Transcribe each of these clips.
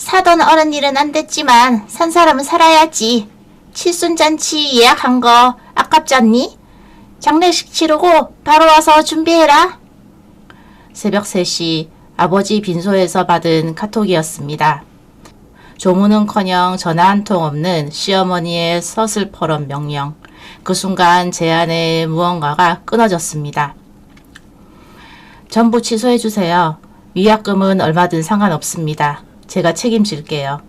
사돈 어른 일은 안 됐지만 산 사람은 살아야지. 칠순잔치 예약한 거 아깝지 않니? 장례식 치르고 바로 와서 준비해라. 새벽 3시 아버지 빈소에서 받은 카톡이었습니다. 조문은커녕 전화 한 통 없는 시어머니의 서슬퍼런 명령. 그 순간 제 안에 무언가가 끊어졌습니다. 전부 취소해주세요. 위약금은 얼마든 상관없습니다. 제가 책임질게요.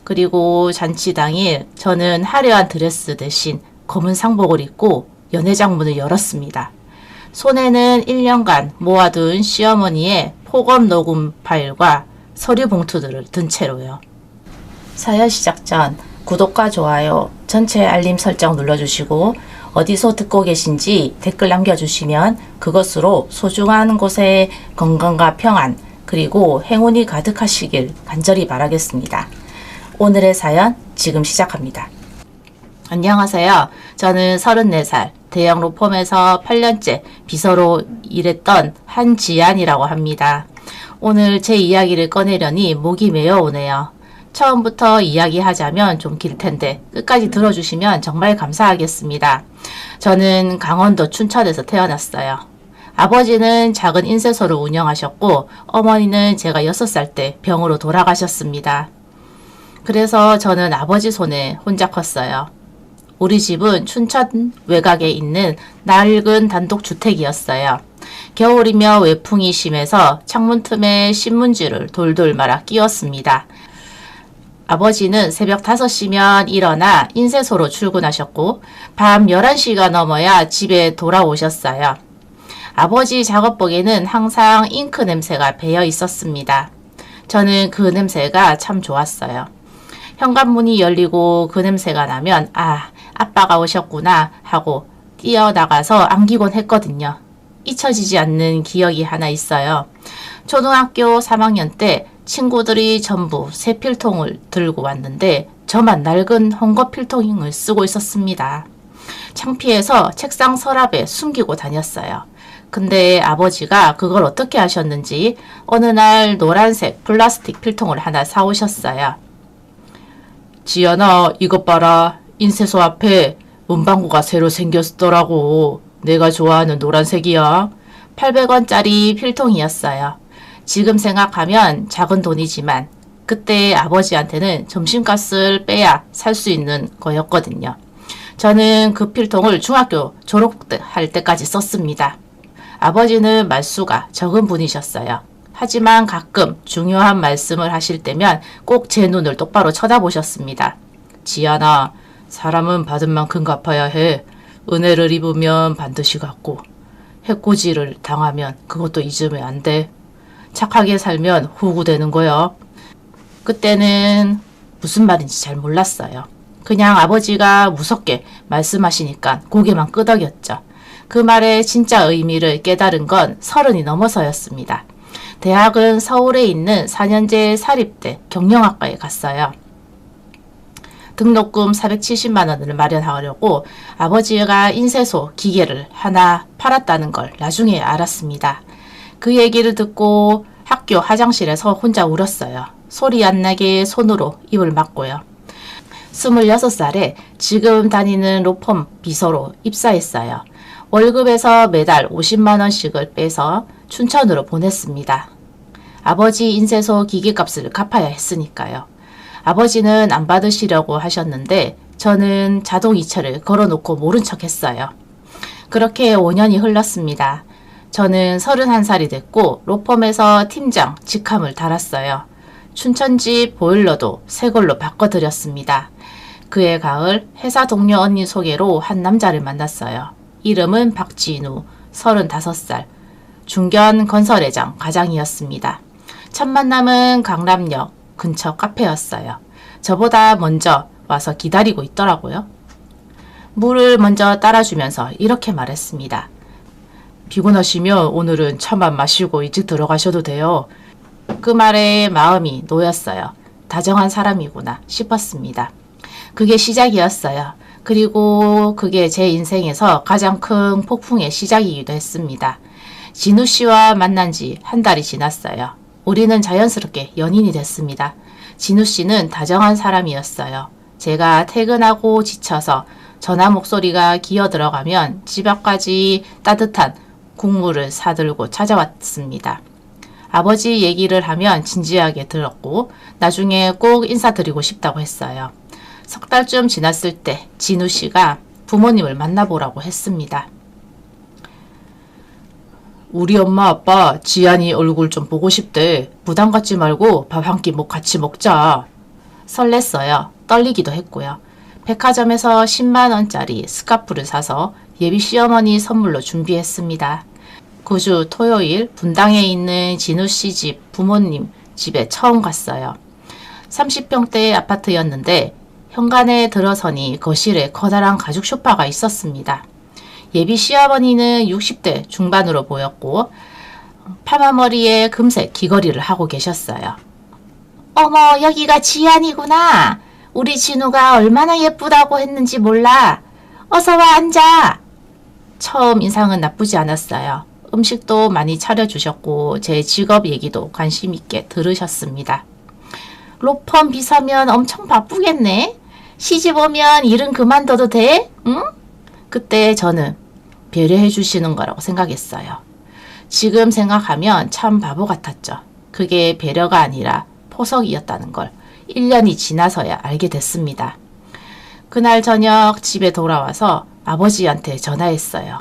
그리고 잔치 당일 저는 화려한 드레스 대신 검은 상복을 입고 연회장 문을 열었습니다. 손에는 1년간 모아둔 시어머니의 폭언 녹음 파일과 서류 봉투들을 든 채로요. 사연 시작 전 구독과 좋아요, 전체 알림 설정 눌러주시고 어디서 듣고 계신지 댓글 남겨주시면 그것으로 소중한 곳에 건강과 평안 그리고 행운이 가득하시길 간절히 바라겠습니다. 오늘의 사연 지금 시작합니다. 안녕하세요. 저는 34살 대형 로펌에서 8년째 비서로 일했던 한지안이라고 합니다. 오늘 제 이야기를 꺼내려니 목이 메어오네요. 처음부터 이야기하자면 좀 길 텐데 끝까지 들어주시면 정말 감사하겠습니다. 저는 강원도 춘천에서 태어났어요. 아버지는 작은 인쇄소를 운영하셨고 어머니는 제가 6살 때 병으로 돌아가셨습니다. 그래서 저는 아버지 손에 혼자 컸어요. 우리 집은 춘천 외곽에 있는 낡은 단독주택이었어요. 겨울이며 외풍이 심해서 창문 틈에 신문지를 돌돌 말아 끼웠습니다. 아버지는 새벽 5시면 일어나 인쇄소로 출근하셨고 밤 11시가 넘어야 집에 돌아오셨어요. 아버지 작업복에는 항상 잉크 냄새가 배어 있었습니다. 저는 그 냄새가 참 좋았어요. 현관문이 열리고 그 냄새가 나면 아, 아빠가 오셨구나 하고 뛰어나가서 안기곤 했거든요. 잊혀지지 않는 기억이 하나 있어요. 초등학교 3학년 때 친구들이 전부 새 필통을 들고 왔는데 저만 낡은 헝겊 필통을 쓰고 있었습니다. 창피해서 책상 서랍에 숨기고 다녔어요. 근데 아버지가 그걸 어떻게 하셨는지 어느 날 노란색 플라스틱 필통을 하나 사오셨어요. 지연아, 이것 봐라. 인쇄소 앞에 문방구가 새로 생겼더라고. 내가 좋아하는 노란색이야. 800원짜리 필통이었어요. 지금 생각하면 작은 돈이지만 그때 아버지한테는 점심값을 빼야 살 수 있는 거였거든요. 저는 그 필통을 중학교 졸업할 때까지 썼습니다. 아버지는 말수가 적은 분이셨어요. 하지만 가끔 중요한 말씀을 하실 때면 꼭 제 눈을 똑바로 쳐다보셨습니다. 지연아, 사람은 받은 만큼 갚아야 해. 은혜를 입으면 반드시 갚고 해코지를 당하면 그것도 잊으면 안 돼. 착하게 살면 후구되는 거야. 그때는 무슨 말인지 잘 몰랐어요. 그냥 아버지가 무섭게 말씀하시니까 고개만 끄덕였죠. 그 말의 진짜 의미를 깨달은 건 30이 넘어서였습니다. 대학은 서울에 있는 4년제 사립대 경영학과에 갔어요. 등록금 470만 원을 마련하려고 아버지가 인쇄소 기계를 하나 팔았다는 걸 나중에 알았습니다. 그 얘기를 듣고 학교 화장실에서 혼자 울었어요. 소리 안 나게 손으로 입을 막고요. 26살에 지금 다니는 로펌 비서로 입사했어요. 월급에서 매달 50만 원씩을 빼서 춘천으로 보냈습니다. 아버지 인쇄소 기계값을 갚아야 했으니까요. 아버지는 안 받으시려고 하셨는데 저는 자동이체를 걸어놓고 모른 척 했어요. 그렇게 5년이 흘렀습니다. 저는 31살이 됐고 로펌에서 팀장 직함을 달았어요. 춘천집 보일러도 새 걸로 바꿔드렸습니다. 그해 가을 회사 동료 언니 소개로 한 남자를 만났어요. 이름은 박진우, 35살, 중견 건설회장 과장이었습니다. 첫 만남은 강남역 근처 카페였어요. 저보다 먼저 와서 기다리고 있더라고요. 물을 먼저 따라주면서 이렇게 말했습니다. 피곤하시면 오늘은 차만 마시고 일찍 들어가셔도 돼요. 그 말에 마음이 놓였어요. 다정한 사람이구나 싶었습니다. 그게 시작이었어요. 그리고 그게 제 인생에서 가장 큰 폭풍의 시작이기도 했습니다. 진우 씨와 만난 지 한 달이 지났어요. 우리는 자연스럽게 연인이 됐습니다. 진우 씨는 다정한 사람이었어요. 제가 퇴근하고 지쳐서 전화 목소리가 기어 들어가면 집 앞까지 따뜻한 국물을 사들고 찾아왔습니다. 아버지 얘기를 하면 진지하게 들었고 나중에 꼭 인사드리고 싶다고 했어요. 석 달쯤 지났을 때 진우 씨가 부모님을 만나보라고 했습니다. 우리 엄마 아빠 지안이 얼굴 좀 보고 싶대. 부담 갖지 말고 밥 한 끼 같이 먹자. 설렜어요. 떨리기도 했고요. 백화점에서 10만원짜리 스카프를 사서 예비 시어머니 선물로 준비했습니다. 9주 토요일 분당에 있는 진우 씨 집 부모님 집에 처음 갔어요. 30평대 아파트였는데 현관에 들어서니 거실에 커다란 가죽 소파가 있었습니다. 예비 시어머니는 60대 중반으로 보였고 파마머리에 금색 귀걸이를 하고 계셨어요. 어머, 여기가 지안이구나. 우리 진우가 얼마나 예쁘다고 했는지 몰라. 어서 와 앉아. 처음 인상은 나쁘지 않았어요. 음식도 많이 차려주셨고 제 직업 얘기도 관심 있게 들으셨습니다. 로펌 비서면 엄청 바쁘겠네. 시집 오면 일은 그만둬도 돼? 응? 그때 저는 배려해 주시는 거라고 생각했어요. 지금 생각하면 참 바보 같았죠. 그게 배려가 아니라 포석이었다는 걸 1년이 지나서야 알게 됐습니다. 그날 저녁 집에 돌아와서 아버지한테 전화했어요.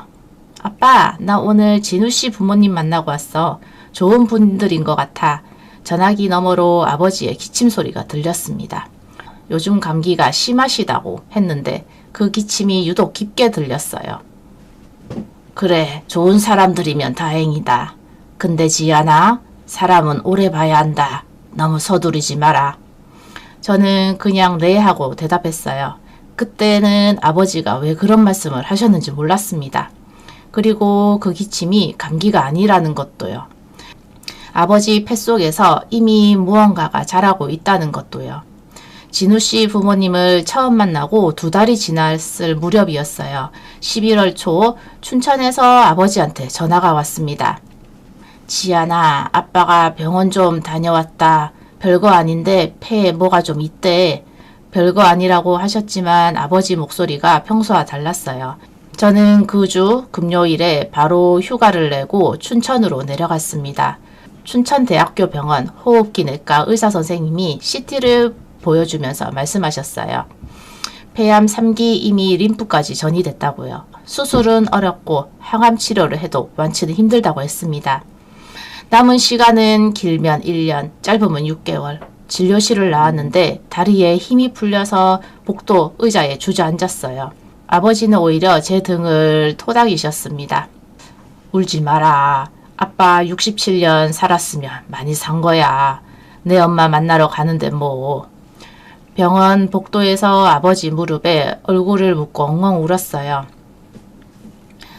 아빠, 나 오늘 진우 씨 부모님 만나고 왔어. 좋은 분들인 것 같아. 전화기 너머로 아버지의 기침 소리가 들렸습니다. 요즘 감기가 심하시다고 했는데 그 기침이 유독 깊게 들렸어요. 그래, 좋은 사람들이면 다행이다. 근데 지안아, 사람은 오래 봐야 한다. 너무 서두르지 마라. 저는 그냥 네 하고 대답했어요. 그때는 아버지가 왜 그런 말씀을 하셨는지 몰랐습니다. 그리고 그 기침이 감기가 아니라는 것도요. 아버지 뱃속에서 이미 무언가가 자라고 있다는 것도요. 진우 씨 부모님을 처음 만나고 2달이 지났을 무렵이었어요. 11월 초 춘천에서 아버지한테 전화가 왔습니다. 지안아, 아빠가 병원 좀 다녀왔다. 별거 아닌데 폐에 뭐가 좀 있대. 별거 아니라고 하셨지만 아버지 목소리가 평소와 달랐어요. 저는 그 주 금요일에 바로 휴가를 내고 춘천으로 내려갔습니다. 춘천대학교 병원 호흡기내과 의사선생님이 CT를 보여주면서 말씀하셨어요. 폐암 3기 이미 림프까지 전이됐다고요. 수술은 어렵고 항암 치료를 해도 완치는 힘들다고 했습니다. 남은 시간은 길면 1년, 짧으면 6개월. 진료실을 나왔는데 다리에 힘이 풀려서 복도 의자에 주저앉았어요. 아버지는 오히려 제 등을 토닥이셨습니다. 울지 마라. 아빠 67년 살았으면 많이 산 거야. 내 엄마 만나러 가는데 뭐. 병원 복도에서 아버지 무릎에 얼굴을 묻고 엉엉 울었어요.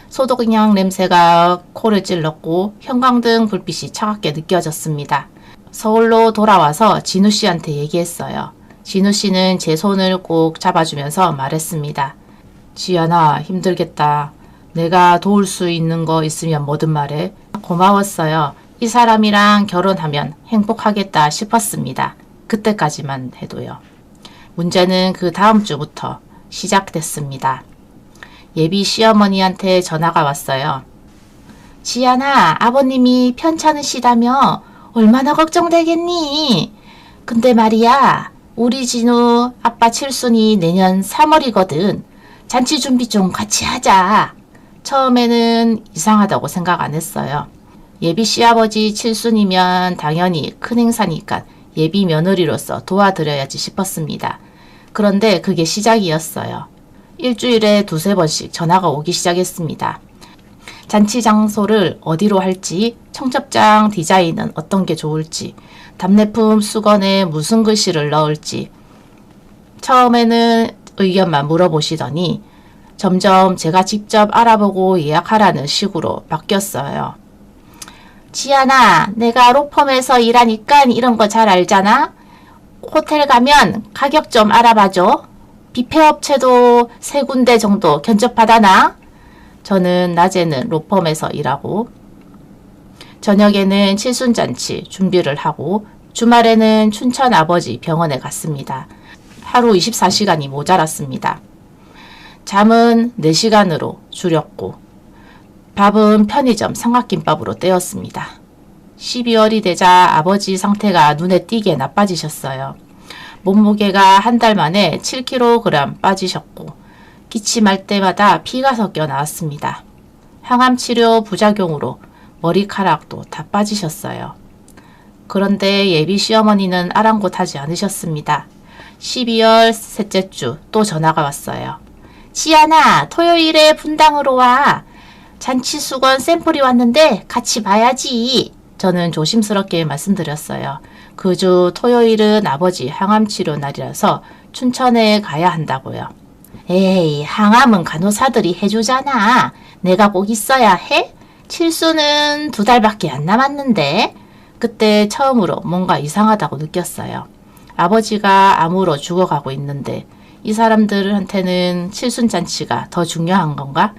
소독약 냄새가 코를 찔렀고 형광등 불빛이 차갑게 느껴졌습니다. 서울로 돌아와서 진우 씨한테 얘기했어요. 진우 씨는 제 손을 꼭 잡아주면서 말했습니다. 지안아, 힘들겠다. 내가 도울 수 있는 거 있으면 뭐든 말해. 고마웠어요. 이 사람이랑 결혼하면 행복하겠다 싶었습니다. 그때까지만 해도요. 문제는 그 다음 주부터 시작됐습니다. 예비 시어머니한테 전화가 왔어요. 지안아, 아버님이 편찮으시다며 얼마나 걱정되겠니? 근데 말이야, 우리 진우 아빠 칠순이 내년 3월이거든. 잔치 준비 좀 같이 하자. 처음에는 이상하다고 생각 안 했어요. 예비 시아버지 칠순이면 당연히 큰 행사니까 예비 며느리로서 도와드려야지 싶었습니다. 그런데 그게 시작이었어요. 일주일에 2-3번씩 전화가 오기 시작했습니다. 잔치 장소를 어디로 할지, 청첩장 디자인은 어떤 게 좋을지, 답례품 수건에 무슨 글씨를 넣을지. 처음에는 의견만 물어보시더니 점점 제가 직접 알아보고 예약하라는 식으로 바뀌었어요. 지안아, 내가 로펌에서 일하니까 이런 거 잘 알잖아? 호텔 가면 가격 좀 알아봐줘. 뷔페업체도 3군데 정도 견적받아놔. 저는 낮에는 로펌에서 일하고 저녁에는 칠순잔치 준비를 하고 주말에는 춘천 아버지 병원에 갔습니다. 하루 24시간이 모자랐습니다. 잠은 4시간으로 줄였고 밥은 편의점 삼각김밥으로 때웠습니다. 12월이 되자 아버지 상태가 눈에 띄게 나빠지셨어요. 몸무게가 한 달 만에 7kg 빠지셨고 기침할 때마다 피가 섞여 나왔습니다. 항암치료 부작용으로 머리카락도 다 빠지셨어요. 그런데 예비 시어머니는 아랑곳하지 않으셨습니다. 12월 셋째 주 또 전화가 왔어요. 지연아, 토요일에 분당으로 와. 잔치수건 샘플이 왔는데 같이 봐야지. 저는 조심스럽게 말씀드렸어요. 그 주 토요일은 아버지 항암치료 날이라서 춘천에 가야 한다고요. 에이, 항암은 간호사들이 해주잖아. 내가 꼭 있어야 해? 칠수는 2달밖에 안 남았는데. 그때 처음으로 뭔가 이상하다고 느꼈어요. 아버지가 암으로 죽어가고 있는데 이 사람들한테는 칠순잔치가 더 중요한 건가?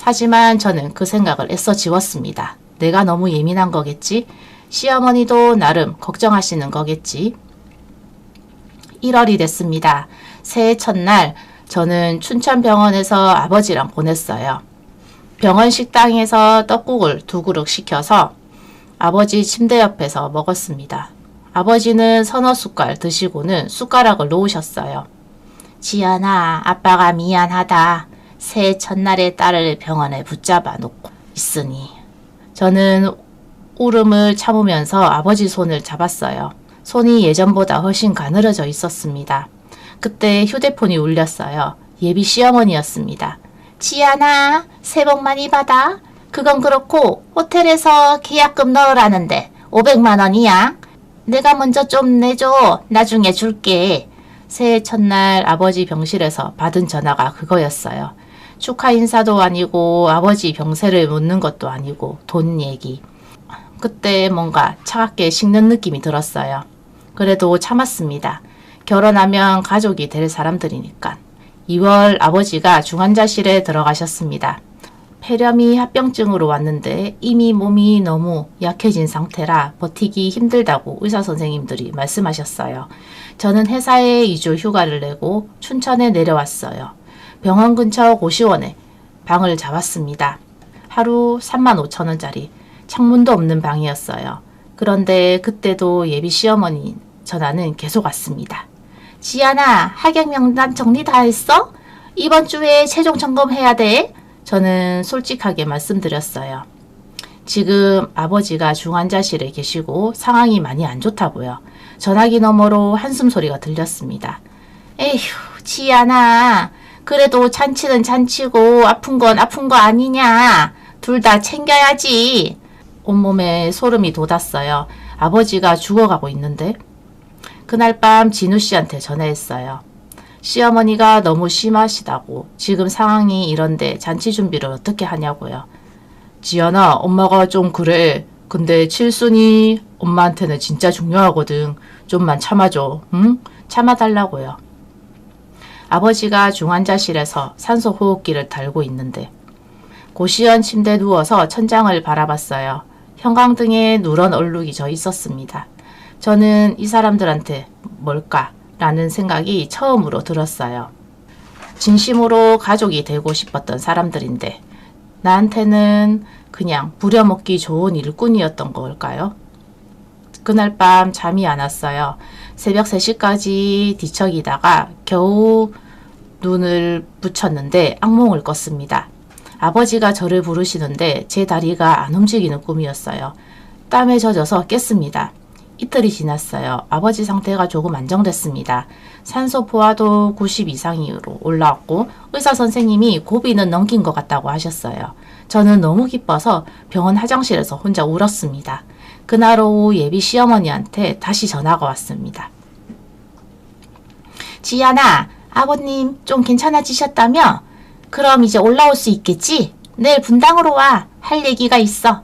하지만 저는 그 생각을 애써 지웠습니다. 내가 너무 예민한 거겠지? 시어머니도 나름 걱정하시는 거겠지? 1월이 됐습니다. 새해 첫날 저는 춘천병원에서 아버지랑 보냈어요. 병원 식당에서 떡국을 2그릇 시켜서 아버지 침대 옆에서 먹었습니다. 아버지는 서너 숟갈 드시고는 숟가락을 놓으셨어요. 지연아, 아빠가 미안하다. 새해 첫날에 딸을 병원에 붙잡아 놓고 있으니. 저는 울음을 참으면서 아버지 손을 잡았어요. 손이 예전보다 훨씬 가늘어져 있었습니다. 그때 휴대폰이 울렸어요. 예비 시어머니였습니다. 지연아, 새해 복 많이 받아. 그건 그렇고 호텔에서 계약금 넣으라는데 500만 원이야. 내가 먼저 좀 내줘. 나중에 줄게. 새해 첫날 아버지 병실에서 받은 전화가 그거였어요. 축하 인사도 아니고 아버지 병세를 묻는 것도 아니고 돈 얘기. 그때 뭔가 차갑게 식는 느낌이 들었어요. 그래도 참았습니다. 결혼하면 가족이 될 사람들이니까. 2월 아버지가 중환자실에 들어가셨습니다. 폐렴이 합병증으로 왔는데 이미 몸이 너무 약해진 상태라 버티기 힘들다고 의사선생님들이 말씀하셨어요. 저는 회사에 2주 휴가를 내고 춘천에 내려왔어요. 병원 근처 고시원에 방을 잡았습니다. 하루 35,000원짜리 창문도 없는 방이었어요. 그런데 그때도 예비 시어머니 전화는 계속 왔습니다. 지연아, 하객 명단 정리 다 했어? 이번 주에 최종 점검해야 돼. 저는 솔직하게 말씀드렸어요. 지금 아버지가 중환자실에 계시고 상황이 많이 안 좋다고요. 전화기 너머로 한숨 소리가 들렸습니다. 에휴, 지연아, 그래도 잔치는 잔치고 아픈 건 아픈 거 아니냐. 둘 다 챙겨야지. 온몸에 소름이 돋았어요. 아버지가 죽어가고 있는데. 그날 밤 진우 씨한테 전화했어요. 시어머니가 너무 심하시다고 지금 상황이 이런데 잔치 준비를 어떻게 하냐고요. 지연아, 엄마가 좀 그래. 근데 칠순이 엄마한테는 진짜 중요하거든. 좀만 참아줘. 응? 참아달라고요. 아버지가 중환자실에서 산소호흡기를 달고 있는데 고시원 침대에 누워서 천장을 바라봤어요. 형광등에 누런 얼룩이 져 있었습니다. 저는 이 사람들한테 뭘까? 라는 생각이 처음으로 들었어요. 진심으로 가족이 되고 싶었던 사람들인데 나한테는 그냥 부려먹기 좋은 일꾼이었던 걸까요? 그날 밤 잠이 안 왔어요. 새벽 3시까지 뒤척이다가 겨우 눈을 붙였는데 악몽을 꿨습니다. 아버지가 저를 부르시는데 제 다리가 안 움직이는 꿈이었어요. 땀에 젖어서 깼습니다. 이틀이 지났어요. 아버지 상태가 조금 안정됐습니다. 산소 포화도 90 이상으로 올라왔고 의사 선생님이 고비는 넘긴 것 같다고 하셨어요. 저는 너무 기뻐서 병원 화장실에서 혼자 울었습니다. 그날 오후 예비 시어머니한테 다시 전화가 왔습니다. 지연아, 아버님 좀 괜찮아지셨다며? 그럼 이제 올라올 수 있겠지? 내일 분당으로 와. 할 얘기가 있어.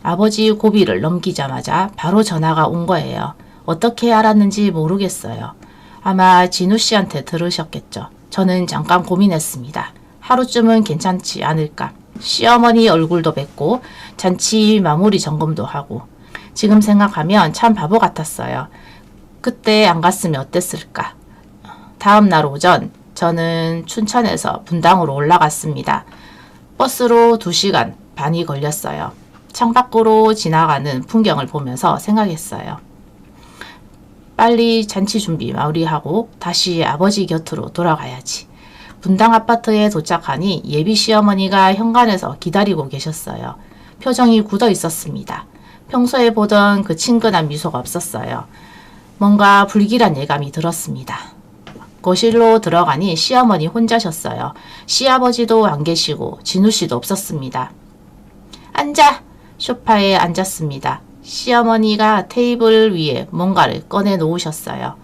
아버지 고비를 넘기자마자 바로 전화가 온 거예요. 어떻게 알았는지 모르겠어요. 아마 진우 씨한테 들으셨겠죠. 저는 잠깐 고민했습니다. 하루쯤은 괜찮지 않을까. 시어머니 얼굴도 뵙고 잔치 마무리 점검도 하고 지금 생각하면 참 바보 같았어요. 그때 안 갔으면 어땠을까. 다음 날 오전 저는 춘천에서 분당으로 올라갔습니다. 버스로 2시간 반이 걸렸어요. 창밖으로 지나가는 풍경을 보면서 생각했어요. 빨리 잔치 준비 마무리하고 다시 아버지 곁으로 돌아가야지. 분당 아파트에 도착하니 예비 시어머니가 현관에서 기다리고 계셨어요. 표정이 굳어 있었습니다. 평소에 보던 그 친근한 미소가 없었어요. 뭔가 불길한 예감이 들었습니다. 거실로 들어가니 시어머니 혼자셨어요. 시아버지도 안 계시고 진우씨도 없었습니다. 앉아! 소파에 앉았습니다. 시어머니가 테이블 위에 뭔가를 꺼내 놓으셨어요.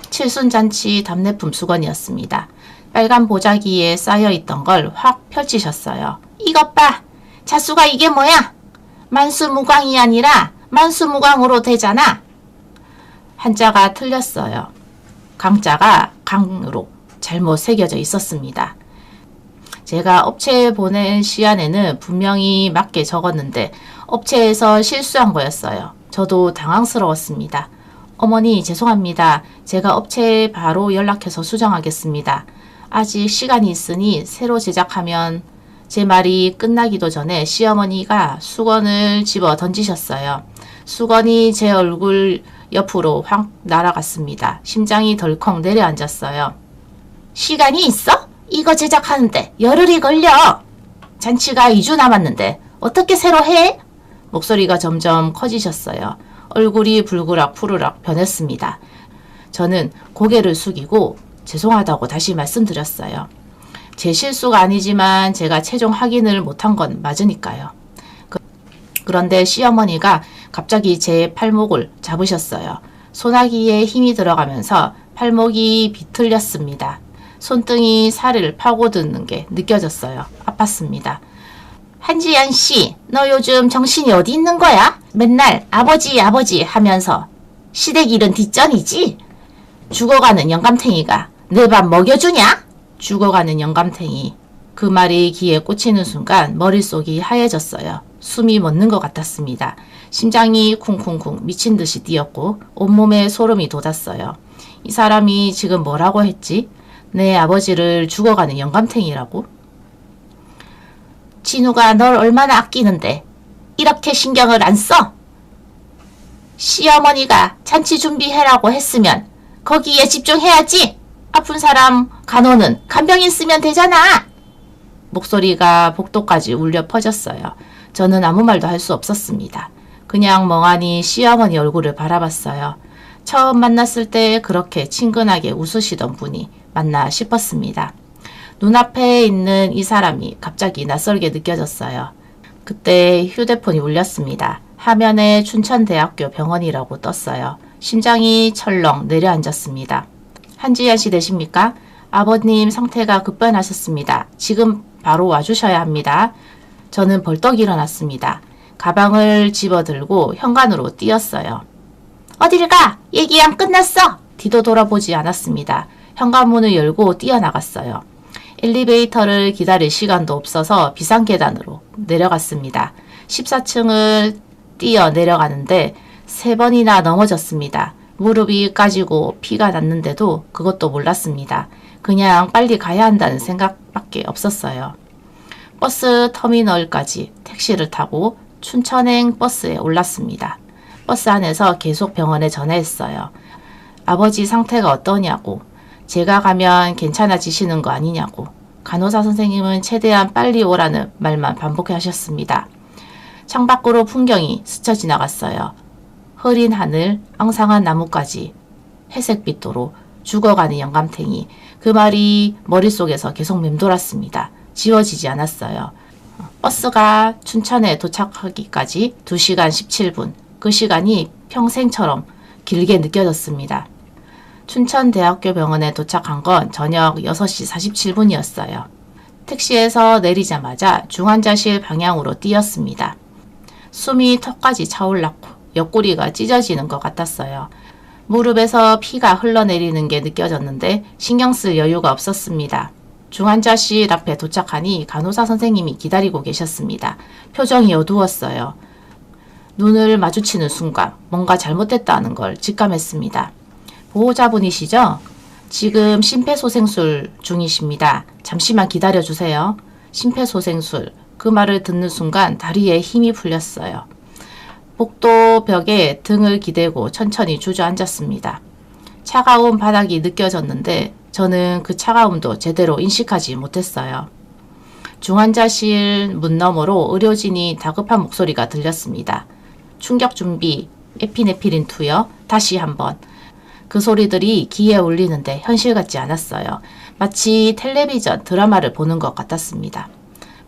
칠순잔치 답례품 수건이었습니다. 빨간 보자기에 쌓여있던 걸 확 펼치셨어요. 이것 봐! 자수가 이게 뭐야? 만수무강이 아니라 만수무강으로 되잖아. 한자가 틀렸어요. 강자가 강으로 잘못 새겨져 있었습니다. 제가 업체에 보낸 시안에는 분명히 맞게 적었는데 업체에서 실수한 거였어요. 저도 당황스러웠습니다. 어머니 죄송합니다. 제가 업체에 바로 연락해서 수정하겠습니다. 아직 시간이 있으니 새로 제작하면. 제 말이 끝나기도 전에 시어머니가 수건을 집어 던지셨어요. 수건이 제 얼굴 옆으로 확 날아갔습니다. 심장이 덜컥 내려앉았어요. 시간이 있어? 이거 제작하는데 열흘이 걸려. 잔치가 2주 남았는데 어떻게 새로 해? 목소리가 점점 커지셨어요. 얼굴이 불그락 푸르락 변했습니다. 저는 고개를 숙이고 죄송하다고 다시 말씀드렸어요. 제 실수가 아니지만 제가 최종 확인을 못한 건 맞으니까요. 그런데 시어머니가 갑자기 제 팔목을 잡으셨어요. 소나기에 힘이 들어가면서 팔목이 비틀렸습니다. 손등이 살을 파고드는 게 느껴졌어요. 아팠습니다. 한지연 씨, 너 요즘 정신이 어디 있는 거야? 맨날 아버지 아버지 하면서 시댁 일은 뒷전이지? 죽어가는 영감탱이가 내 밥 먹여주냐? 죽어가는 영감탱이. 그 말이 귀에 꽂히는 순간 머릿속이 하얘졌어요. 숨이 멎는 것 같았습니다. 심장이 쿵쿵쿵 미친 듯이 뛰었고 온몸에 소름이 돋았어요. 이 사람이 지금 뭐라고 했지? 내 아버지를 죽어가는 영감탱이라고? 진우가 널 얼마나 아끼는데 이렇게 신경을 안 써? 시어머니가 잔치 준비해라고 했으면 거기에 집중해야지. 아픈 사람 간호는 간병인 쓰면 되잖아. 목소리가 복도까지 울려 퍼졌어요. 저는 아무 말도 할 수 없었습니다. 그냥 멍하니 시어머니 얼굴을 바라봤어요. 처음 만났을 때 그렇게 친근하게 웃으시던 분이 맞나 싶었습니다. 눈앞에 있는 이 사람이 갑자기 낯설게 느껴졌어요. 그때 휴대폰이 울렸습니다. 화면에 춘천대학교 병원이라고 떴어요. 심장이 철렁 내려앉았습니다. 한지연 씨 되십니까? 아버님 상태가 급변하셨습니다. 지금 바로 와주셔야 합니다. 저는 벌떡 일어났습니다. 가방을 집어들고 현관으로 뛰었어요. 어딜 가? 얘기 안 끝났어. 뒤도 돌아보지 않았습니다. 현관문을 열고 뛰어나갔어요. 엘리베이터를 기다릴 시간도 없어서 비상계단으로 내려갔습니다. 14층을 뛰어 내려가는데 3번이나 넘어졌습니다. 무릎이 까지고 피가 났는데도 그것도 몰랐습니다. 그냥 빨리 가야 한다는 생각밖에 없었어요. 버스 터미널까지 택시를 타고 춘천행 버스에 올랐습니다. 버스 안에서 계속 병원에 전화했어요. 아버지 상태가 어떠냐고, 제가 가면 괜찮아지시는 거 아니냐고. 간호사 선생님은 최대한 빨리 오라는 말만 반복하셨습니다. 창밖으로 풍경이 스쳐 지나갔어요. 흐린 하늘, 앙상한 나뭇가지, 회색빛도로, 죽어가는 영감탱이. 그 말이 머릿속에서 계속 맴돌았습니다. 지워지지 않았어요. 버스가 춘천에 도착하기까지 2시간 17분. 그 시간이 평생처럼 길게 느껴졌습니다. 춘천대학교 병원에 도착한 건 저녁 6시 47분이었어요. 택시에서 내리자마자 중환자실 방향으로 뛰었습니다. 숨이 턱까지 차올랐고 옆구리가 찢어지는 것 같았어요. 무릎에서 피가 흘러내리는 게 느껴졌는데 신경 쓸 여유가 없었습니다. 중환자실 앞에 도착하니 간호사 선생님이 기다리고 계셨습니다. 표정이 어두웠어요. 눈을 마주치는 순간 뭔가 잘못됐다는 걸 직감했습니다. 보호자분이시죠? 지금 심폐소생술 중이십니다. 잠시만 기다려주세요. 심폐소생술. 그 말을 듣는 순간 다리에 힘이 풀렸어요. 복도 벽에 등을 기대고 천천히 주저앉았습니다. 차가운 바닥이 느껴졌는데 저는 그 차가움도 제대로 인식하지 못했어요. 중환자실 문 너머로 의료진이 다급한 목소리가 들렸습니다. 충격 준비, 에피네피린 투여, 다시 한번. 그 소리들이 귀에 울리는데 현실 같지 않았어요. 마치 텔레비전 드라마를 보는 것 같았습니다.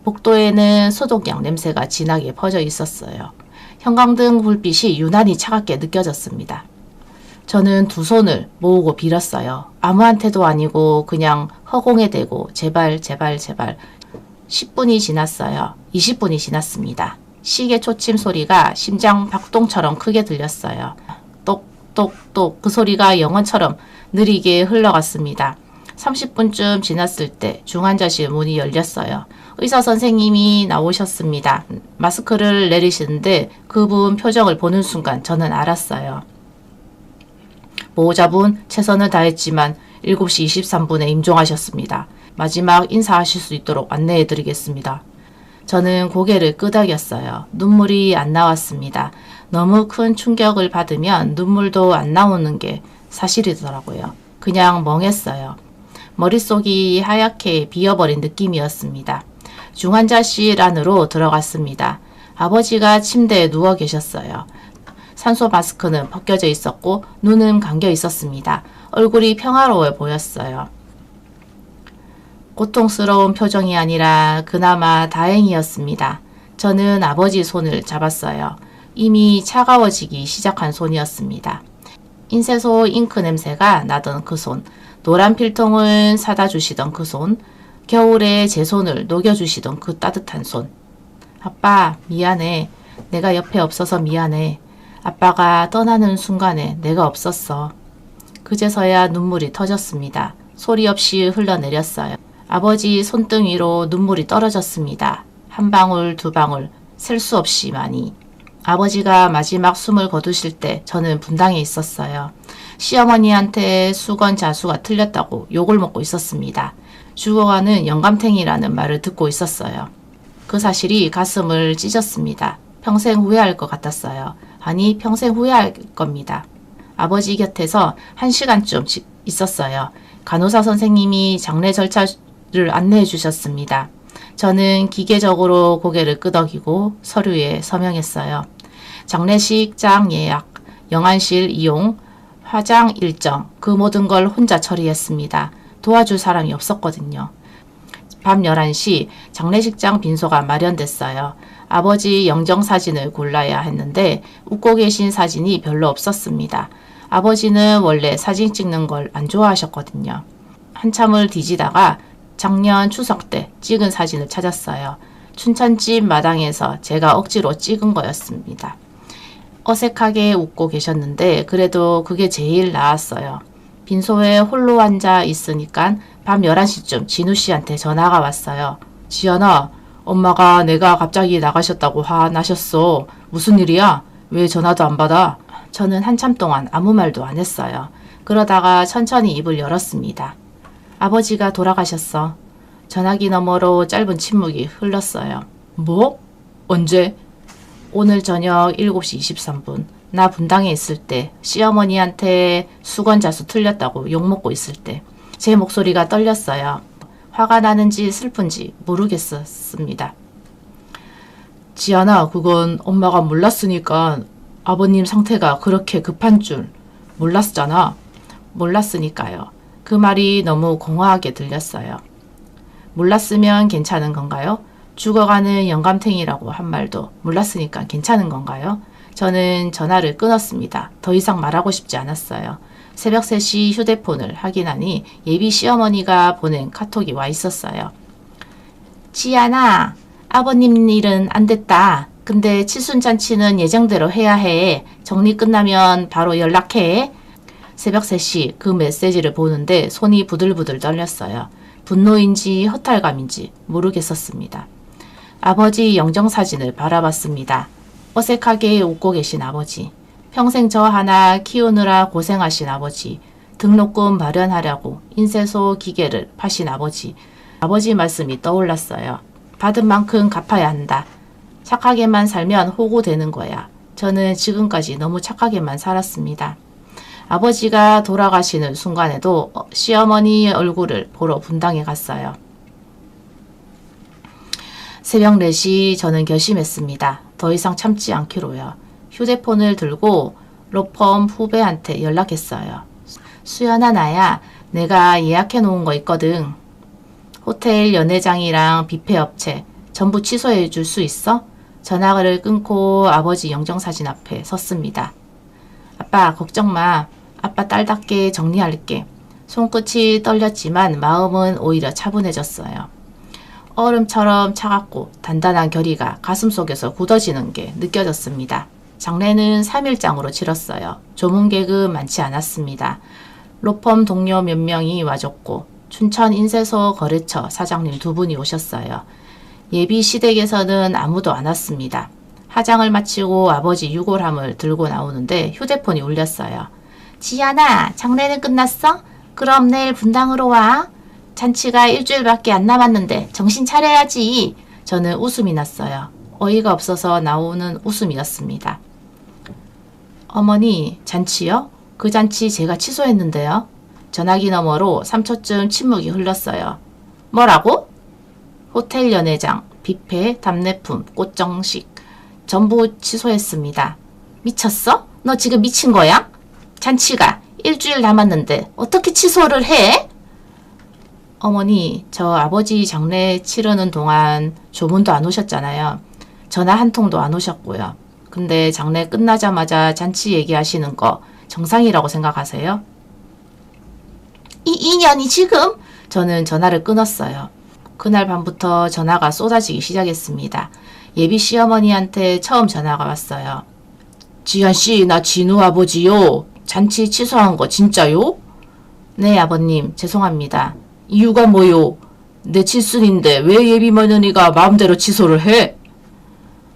복도에는 소독약 냄새가 진하게 퍼져 있었어요. 형광등 불빛이 유난히 차갑게 느껴졌습니다. 저는 두 손을 모으고 빌었어요. 아무한테도 아니고 그냥 허공에 대고 제발 제발 제발. 10분이 지났어요. 20분이 지났습니다. 시계 초침 소리가 심장 박동처럼 크게 들렸어요. 똑똑똑 그 소리가 영혼처럼 느리게 흘러갔습니다. 30분쯤 지났을 때 중환자실 문이 열렸어요. 의사 선생님이 나오셨습니다. 마스크를 내리시는데 그분 표정을 보는 순간 저는 알았어요. 보호자분 최선을 다했지만 7시 23분에 임종하셨습니다. 마지막 인사하실 수 있도록 안내해 드리겠습니다. 저는 고개를 끄덕였어요. 눈물이 안 나왔습니다. 너무 큰 충격을 받으면 눈물도 안 나오는 게 사실이더라고요. 그냥 멍했어요. 머릿속이 하얗게 비어버린 느낌이었습니다. 중환자실 안으로 들어갔습니다. 아버지가 침대에 누워 계셨어요. 산소 마스크는 벗겨져 있었고 눈은 감겨 있었습니다. 얼굴이 평화로워 보였어요. 고통스러운 표정이 아니라 그나마 다행이었습니다. 저는 아버지 손을 잡았어요. 이미 차가워지기 시작한 손이었습니다. 인쇄소 잉크 냄새가 나던 그 손, 노란 필통을 사다 주시던 그 손, 겨울에 제 손을 녹여주시던 그 따뜻한 손. 아빠, 미안해. 내가 옆에 없어서 미안해. 아빠가 떠나는 순간에 내가 없었어. 그제서야 눈물이 터졌습니다. 소리 없이 흘러내렸어요. 아버지 손등 위로 눈물이 떨어졌습니다. 한 방울, 두 방울, 셀 수 없이 많이. 아버지가 마지막 숨을 거두실 때 저는 분당에 있었어요. 시어머니한테 수건 자수가 틀렸다고 욕을 먹고 있었습니다. 죽어가는 영감탱이라는 말을 듣고 있었어요. 그 사실이 가슴을 찢었습니다. 평생 후회할 것 같았어요. 아니, 평생 후회할 겁니다. 아버지 곁에서 1시간쯤 있었어요. 간호사 선생님이 장례 절차를 안내해 주셨습니다. 저는 기계적으로 고개를 끄덕이고 서류에 서명했어요. 장례식장 예약, 영안실 이용, 화장 일정, 그 모든 걸 혼자 처리했습니다. 도와줄 사람이 없었거든요. 밤 11시 장례식장 빈소가 마련됐어요. 아버지 영정사진을 골라야 했는데 웃고 계신 사진이 별로 없었습니다. 아버지는 원래 사진 찍는 걸 안 좋아하셨거든요. 한참을 뒤지다가 작년 추석 때 찍은 사진을 찾았어요. 춘천집 마당에서 제가 억지로 찍은 거였습니다. 어색하게 웃고 계셨는데 그래도 그게 제일 나았어요. 빈소에 홀로 앉아 있으니까 밤 11시쯤 진우 씨한테 전화가 왔어요. 지연아, 엄마가 내가 갑자기 나가셨다고 화나셨어. 무슨 일이야? 왜 전화도 안 받아? 저는 한참 동안 아무 말도 안 했어요. 그러다가 천천히 입을 열었습니다. 아버지가 돌아가셨어. 전화기 너머로 짧은 침묵이 흘렀어요. 뭐? 언제? 오늘 저녁 7시 23분. 나 분당에 있을 때, 시어머니한테 수건 자수 틀렸다고 욕먹고 있을 때 제 목소리가 떨렸어요. 화가 나는지 슬픈지 모르겠었습니다. 지연아, 그건 엄마가 몰랐으니까 아버님 상태가 그렇게 급한 줄 몰랐잖아. 몰랐으니까요. 그 말이 너무 공허하게 들렸어요. 몰랐으면 괜찮은 건가요? 죽어가는 영감탱이라고 한 말도 몰랐으니까 괜찮은 건가요? 저는 전화를 끊었습니다. 더 이상 말하고 싶지 않았어요. 새벽 3시 휴대폰을 확인하니 예비 시어머니가 보낸 카톡이 와 있었어요. 지연아, 아버님 일은 안 됐다. 근데 칠순잔치는 예정대로 해야 해. 정리 끝나면 바로 연락해. 새벽 3시 그 메시지를 보는데 손이 부들부들 떨렸어요. 분노인지 허탈감인지 모르겠었습니다. 아버지 영정사진을 바라봤습니다. 어색하게 웃고 계신 아버지, 평생 저 하나 키우느라 고생하신 아버지, 등록금 마련하려고 인쇄소 기계를 파신 아버지, 아버지 말씀이 떠올랐어요. 받은 만큼 갚아야 한다. 착하게만 살면 호구되는 거야. 저는 지금까지 너무 착하게만 살았습니다. 아버지가 돌아가시는 순간에도 시어머니 얼굴을 보러 분당에 갔어요. 새벽 4시 저는 결심했습니다. 더 이상 참지 않기로요. 휴대폰을 들고 로펌 후배한테 연락했어요. 수연아, 나야. 내가 예약해 놓은 거 있거든. 호텔 연회장이랑 뷔페 업체 전부 취소해 줄 수 있어? 전화를 끊고 아버지 영정사진 앞에 섰습니다. 아빠, 걱정 마. 아빠 딸답게 정리할게. 손끝이 떨렸지만 마음은 오히려 차분해졌어요. 얼음처럼 차갑고 단단한 결의가 가슴속에서 굳어지는 게 느껴졌습니다. 장례는 3일장으로 치렀어요. 조문객은 많지 않았습니다. 로펌 동료 몇 명이 와줬고 춘천 인쇄소 거래처 사장님 2분이 오셨어요. 예비 시댁에서는 아무도 안 왔습니다. 화장을 마치고 아버지 유골함을 들고 나오는데 휴대폰이 울렸어요. 지연아, 장례는 끝났어? 그럼 내일 분당으로 와. 잔치가 일주일밖에 안 남았는데 정신 차려야지. 저는 웃음이 났어요. 어이가 없어서 나오는 웃음이었습니다. 어머니, 잔치요? 그 잔치 제가 취소했는데요. 전화기 너머로 3초쯤 침묵이 흘렀어요. 뭐라고? 호텔 연회장, 뷔페, 답례품, 꽃정식 전부 취소했습니다. 미쳤어? 너 지금 미친 거야? 잔치가 일주일 남았는데 어떻게 취소를 해? 어머니, 저 아버지 장례 치르는 동안 조문도 안 오셨잖아요. 전화 한 통도 안 오셨고요. 근데 장례 끝나자마자 잔치 얘기하시는 거 정상이라고 생각하세요? 이 인연이 지금? 저는 전화를 끊었어요. 그날 밤부터 전화가 쏟아지기 시작했습니다. 예비 시어머니한테 처음 전화가 왔어요. 지연씨, 나 진우 아버지요. 잔치 취소한 거 진짜요? 네, 아버님. 죄송합니다. 이유가 뭐요? 내 칠순인데 왜 예비 며느리가 마음대로 취소를 해?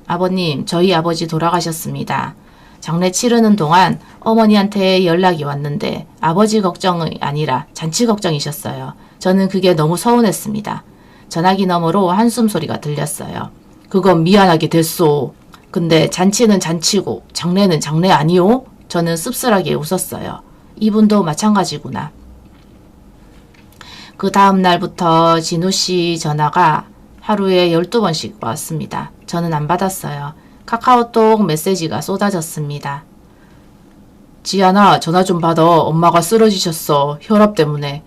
아버님, 저희 아버지 돌아가셨습니다. 장례 치르는 동안 어머니한테 연락이 왔는데 아버지 걱정이 아니라 잔치 걱정이셨어요. 저는 그게 너무 서운했습니다. 전화기 너머로 한숨 소리가 들렸어요. 그건 미안하게 됐소. 근데 잔치는 잔치고 장례는 장례 아니오? 저는 씁쓸하게 웃었어요. 이분도 마찬가지구나. 그 다음 날부터 진우씨 전화가 하루에 12번씩 왔습니다. 저는 안 받았어요. 카카오톡 메시지가 쏟아졌습니다. 지연아, 전화 좀 받아. 엄마가 쓰러지셨어. 혈압 때문에.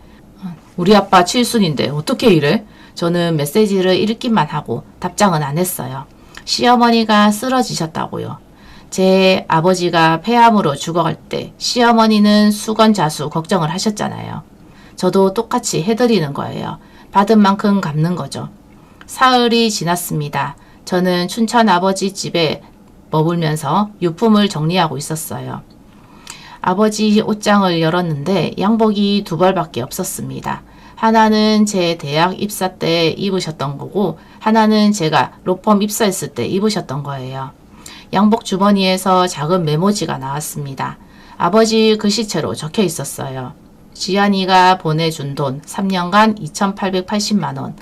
우리 아빠 칠순인데 어떻게 이래? 저는 메시지를 읽기만 하고 답장은 안 했어요. 시어머니가 쓰러지셨다고요. 제 아버지가 폐암으로 죽어갈 때 시어머니는 수건자수 걱정을 하셨잖아요. 저도 똑같이 해드리는 거예요. 받은 만큼 갚는 거죠. 사흘이 지났습니다. 저는 춘천 아버지 집에 머물면서 유품을 정리하고 있었어요. 아버지 옷장을 열었는데 양복이 2벌밖에 없었습니다. 하나는 제 대학 입사 때 입으셨던 거고 하나는 제가 로펌 입사했을 때 입으셨던 거예요. 양복 주머니에서 작은 메모지가 나왔습니다. 아버지 글씨체로 적혀 있었어요. 지안이가 보내준 돈 3년간 2,880만원.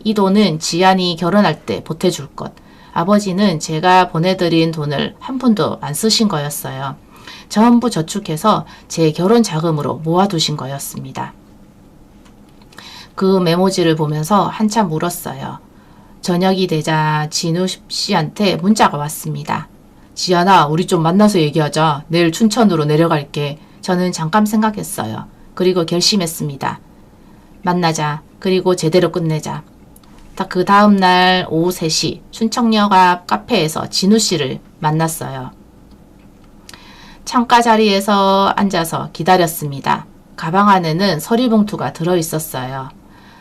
이 돈은 지안이 결혼할 때 보태줄 것. 아버지는 제가 보내드린 돈을 한 푼도 안 쓰신 거였어요. 전부 저축해서 제 결혼 자금으로 모아두신 거였습니다. 그 메모지를 보면서 한참 울었어요. 저녁이 되자 진우 씨한테 문자가 왔습니다. 지안아, 우리 좀 만나서 얘기하자. 내일 춘천으로 내려갈게. 저는 잠깐 생각했어요. 그리고 결심했습니다. 만나자. 그리고 제대로 끝내자. 딱 그 다음 날 오후 3시 춘천역 앞 카페에서 진우 씨를 만났어요. 창가 자리에서 앉아서 기다렸습니다. 가방 안에는 서리봉투가 들어있었어요.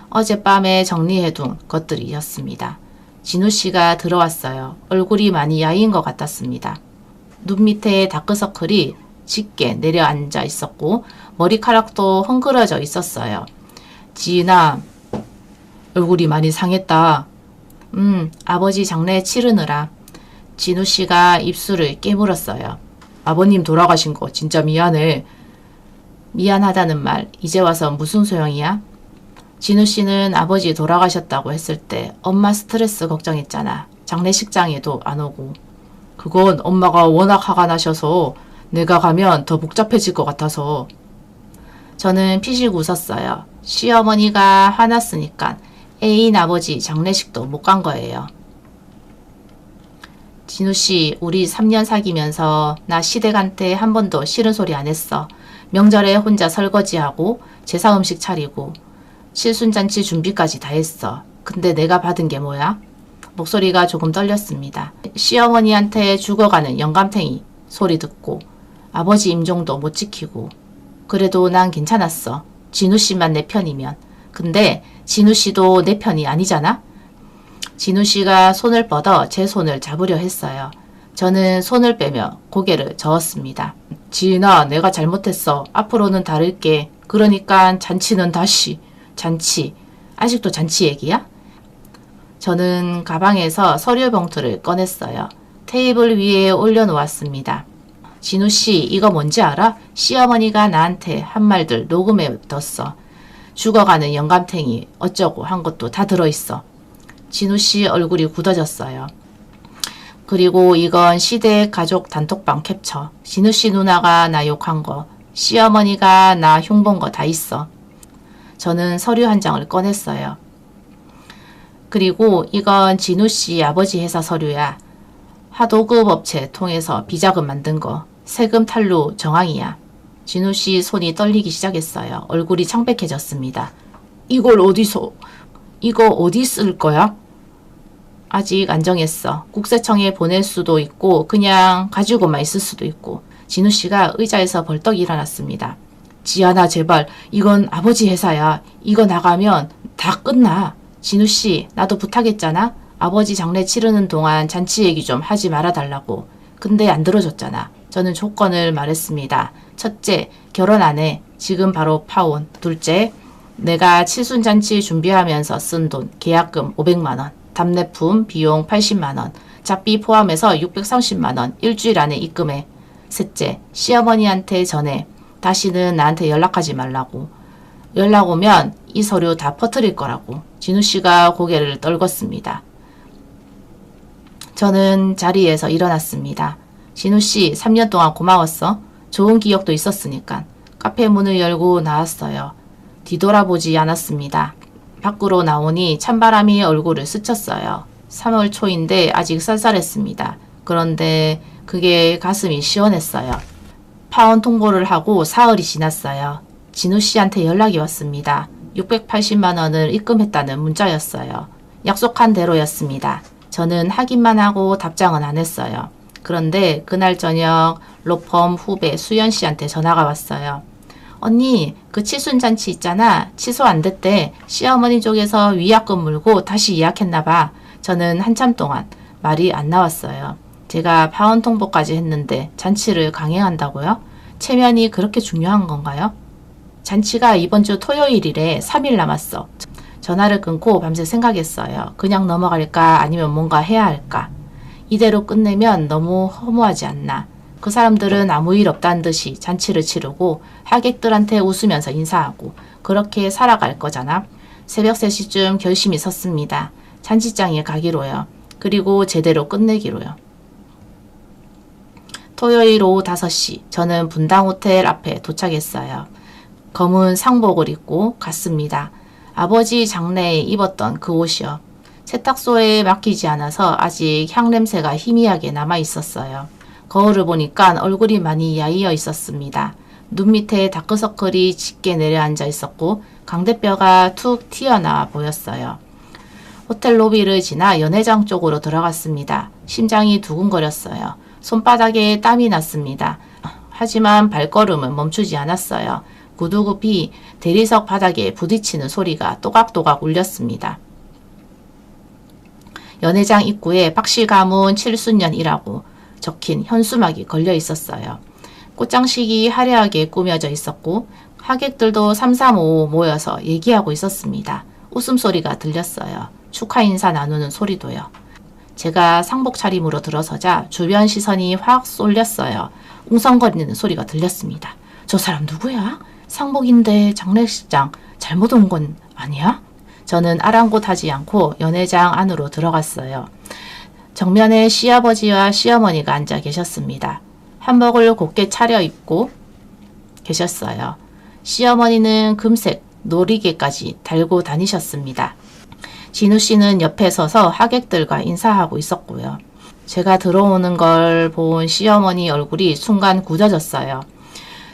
어젯밤에 정리해둔 것들이었습니다. 진우 씨가 들어왔어요. 얼굴이 많이 야인 것 같았습니다. 눈 밑에 다크서클이 짙게 내려앉아 있었고 머리카락도 헝클어져 있었어요. 지인아, 얼굴이 많이 상했다. 아버지 장례 치르느라. 진우씨가 입술을 깨물었어요. 아버님 돌아가신 거 진짜 미안해. 미안하다는 말 이제 와서 무슨 소용이야? 진우씨는 아버지 돌아가셨다고 했을 때 엄마 스트레스 걱정했잖아. 장례식장에도 안 오고. 그건 엄마가 워낙 화가 나셔서 내가 가면 더 복잡해질 것 같아서. 저는 피식 웃었어요. 시어머니가 화났으니까 애인 아버지 장례식도 못 간 거예요. 진우씨, 우리 3년 사귀면서 나 시댁한테 한 번도 싫은 소리 안 했어. 명절에 혼자 설거지하고 제사 음식 차리고 칠순잔치 준비까지 다 했어. 근데 내가 받은 게 뭐야? 목소리가 조금 떨렸습니다. 시어머니한테 죽어가는 영감탱이 소리 듣고 아버지 임종도 못 지키고. 그래도 난 괜찮았어. 진우씨만 내 편이면. 근데 진우씨도 내 편이 아니잖아? 진우씨가 손을 뻗어 제 손을 잡으려 했어요. 저는 손을 빼며 고개를 저었습니다. 지은아, 내가 잘못했어. 앞으로는 다를게. 그러니까 잔치는 다시. 잔치. 아직도 잔치 얘기야? 저는 가방에서 서류 봉투를 꺼냈어요. 테이블 위에 올려놓았습니다. 진우씨, 이거 뭔지 알아? 시어머니가 나한테 한 말들 녹음해 뒀어. 죽어가는 영감탱이 어쩌고 한 것도 다 들어있어. 진우씨 얼굴이 굳어졌어요. 그리고 이건 시댁 가족 단톡방 캡처. 진우씨 누나가 나 욕한 거, 시어머니가 나 흉본 거 다 있어. 저는 서류 한 장을 꺼냈어요. 그리고 이건 진우씨 아버지 회사 서류야. 하도급 업체 통해서 비자금 만든 거. 세금 탈루 정황이야. 진우씨 손이 떨리기 시작했어요. 얼굴이 창백해졌습니다. 이걸 어디서? 이거 어디 쓸 거야? 아직 안 정했어. 국세청에 보낼 수도 있고 그냥 가지고만 있을 수도 있고. 진우씨가 의자에서 벌떡 일어났습니다. 지아나 제발, 이건 아버지 회사야. 이거 나가면 다 끝나. 진우씨, 나도 부탁했잖아. 아버지 장례 치르는 동안 잔치 얘기 좀 하지 말아달라고. 근데 안 들어줬잖아. 저는 조건을 말했습니다. 첫째, 결혼 안 해. 지금 바로 파혼. 둘째, 내가 칠순잔치 준비하면서 쓴 돈, 계약금 500만원, 답례품 비용 80만원, 잡비 포함해서 630만원 일주일 안에 입금해. 셋째, 시어머니한테 전해. 다시는 나한테 연락하지 말라고. 연락 오면 이 서류 다 퍼뜨릴 거라고. 진우씨가 고개를 떨궜습니다. 저는 자리에서 일어났습니다. 진우씨, 3년 동안 고마웠어. 좋은 기억도 있었으니까. 카페 문을 열고 나왔어요. 뒤돌아보지 않았습니다. 밖으로 나오니 찬바람이 얼굴을 스쳤어요. 3월 초인데 아직 쌀쌀했습니다. 그런데 그게 가슴이 시원했어요. 파혼 통보를 하고 사흘이 지났어요. 진우씨한테 연락이 왔습니다. 680만원을 입금했다는 문자였어요. 약속한 대로였습니다. 저는 확인만 하고 답장은 안 했어요. 그런데 그날 저녁 로펌 후배 수연씨한테 전화가 왔어요. 언니, 그 칠순잔치 있잖아. 취소 안 됐대. 시어머니 쪽에서 위약금 물고 다시 예약했나봐. 저는 한참 동안 말이 안 나왔어요. 제가 파혼 통보까지 했는데 잔치를 강행한다고요? 체면이 그렇게 중요한 건가요? 잔치가 이번 주 토요일이래. 3일 남았어. 전화를 끊고 밤새 생각했어요. 그냥 넘어갈까 아니면 뭔가 해야 할까. 이대로 끝내면 너무 허무하지 않나. 그 사람들은 아무 일 없다는 듯이 잔치를 치르고 하객들한테 웃으면서 인사하고 그렇게 살아갈 거잖아. 새벽 3시쯤 결심이 섰습니다. 잔치장에 가기로요. 그리고 제대로 끝내기로요. 토요일 오후 5시 저는 분당호텔 앞에 도착했어요. 검은 상복을 입고 갔습니다. 아버지 장례에 입었던 그 옷이요. 세탁소에 맡기지 않아서 아직 향냄새가 희미하게 남아있었어요. 거울을 보니까 얼굴이 많이 야위어 있었습니다. 눈 밑에 다크서클이 짙게 내려앉아 있었고 강대뼈가 툭 튀어나와 보였어요. 호텔 로비를 지나 연회장 쪽으로 들어갔습니다. 심장이 두근거렸어요. 손바닥에 땀이 났습니다. 하지만 발걸음은 멈추지 않았어요. 구두굽이 대리석 바닥에 부딪히는 소리가 또각또각 울렸습니다. 연회장 입구에 박씨 가문 7수년이라고 적힌 현수막이 걸려 있었어요. 꽃장식이 화려하게 꾸며져 있었고 하객들도 삼삼오오 모여서 얘기하고 있었습니다. 웃음소리가 들렸어요. 축하 인사 나누는 소리도요. 제가 상복 차림으로 들어서자 주변 시선이 확 쏠렸어요. 웅성거리는 소리가 들렸습니다. 저 사람 누구야? 상복인데 장례식장 잘못 온 건 아니야? 저는 아랑곳하지 않고 연회장 안으로 들어갔어요. 정면에 시아버지와 시어머니가 앉아 계셨습니다. 한복을 곱게 차려입고 계셨어요. 시어머니는 금색 놀이개까지 달고 다니셨습니다. 진우 씨는 옆에 서서 하객들과 인사하고 있었고요. 제가 들어오는 걸 본 시어머니 얼굴이 순간 굳어졌어요.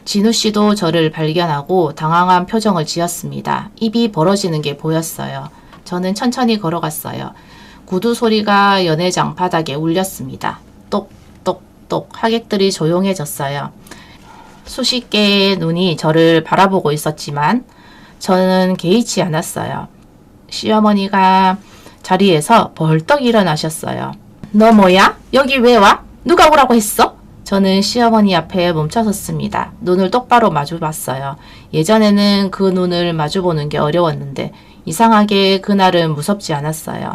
진우 씨도 저를 발견하고 당황한 표정을 지었습니다. 입이 벌어지는 게 보였어요. 저는 천천히 걸어갔어요. 구두 소리가 연회장 바닥에 울렸습니다. 똑똑똑 하객들이 조용해졌어요. 수십 개의 눈이 저를 바라보고 있었지만 저는 개의치 않았어요. 시어머니가 자리에서 벌떡 일어나셨어요. 너 뭐야? 여기 왜 와? 누가 오라고 했어? 저는 시어머니 앞에 멈춰섰습니다. 눈을 똑바로 마주봤어요. 예전에는 그 눈을 마주보는 게 어려웠는데 이상하게 그날은 무섭지 않았어요.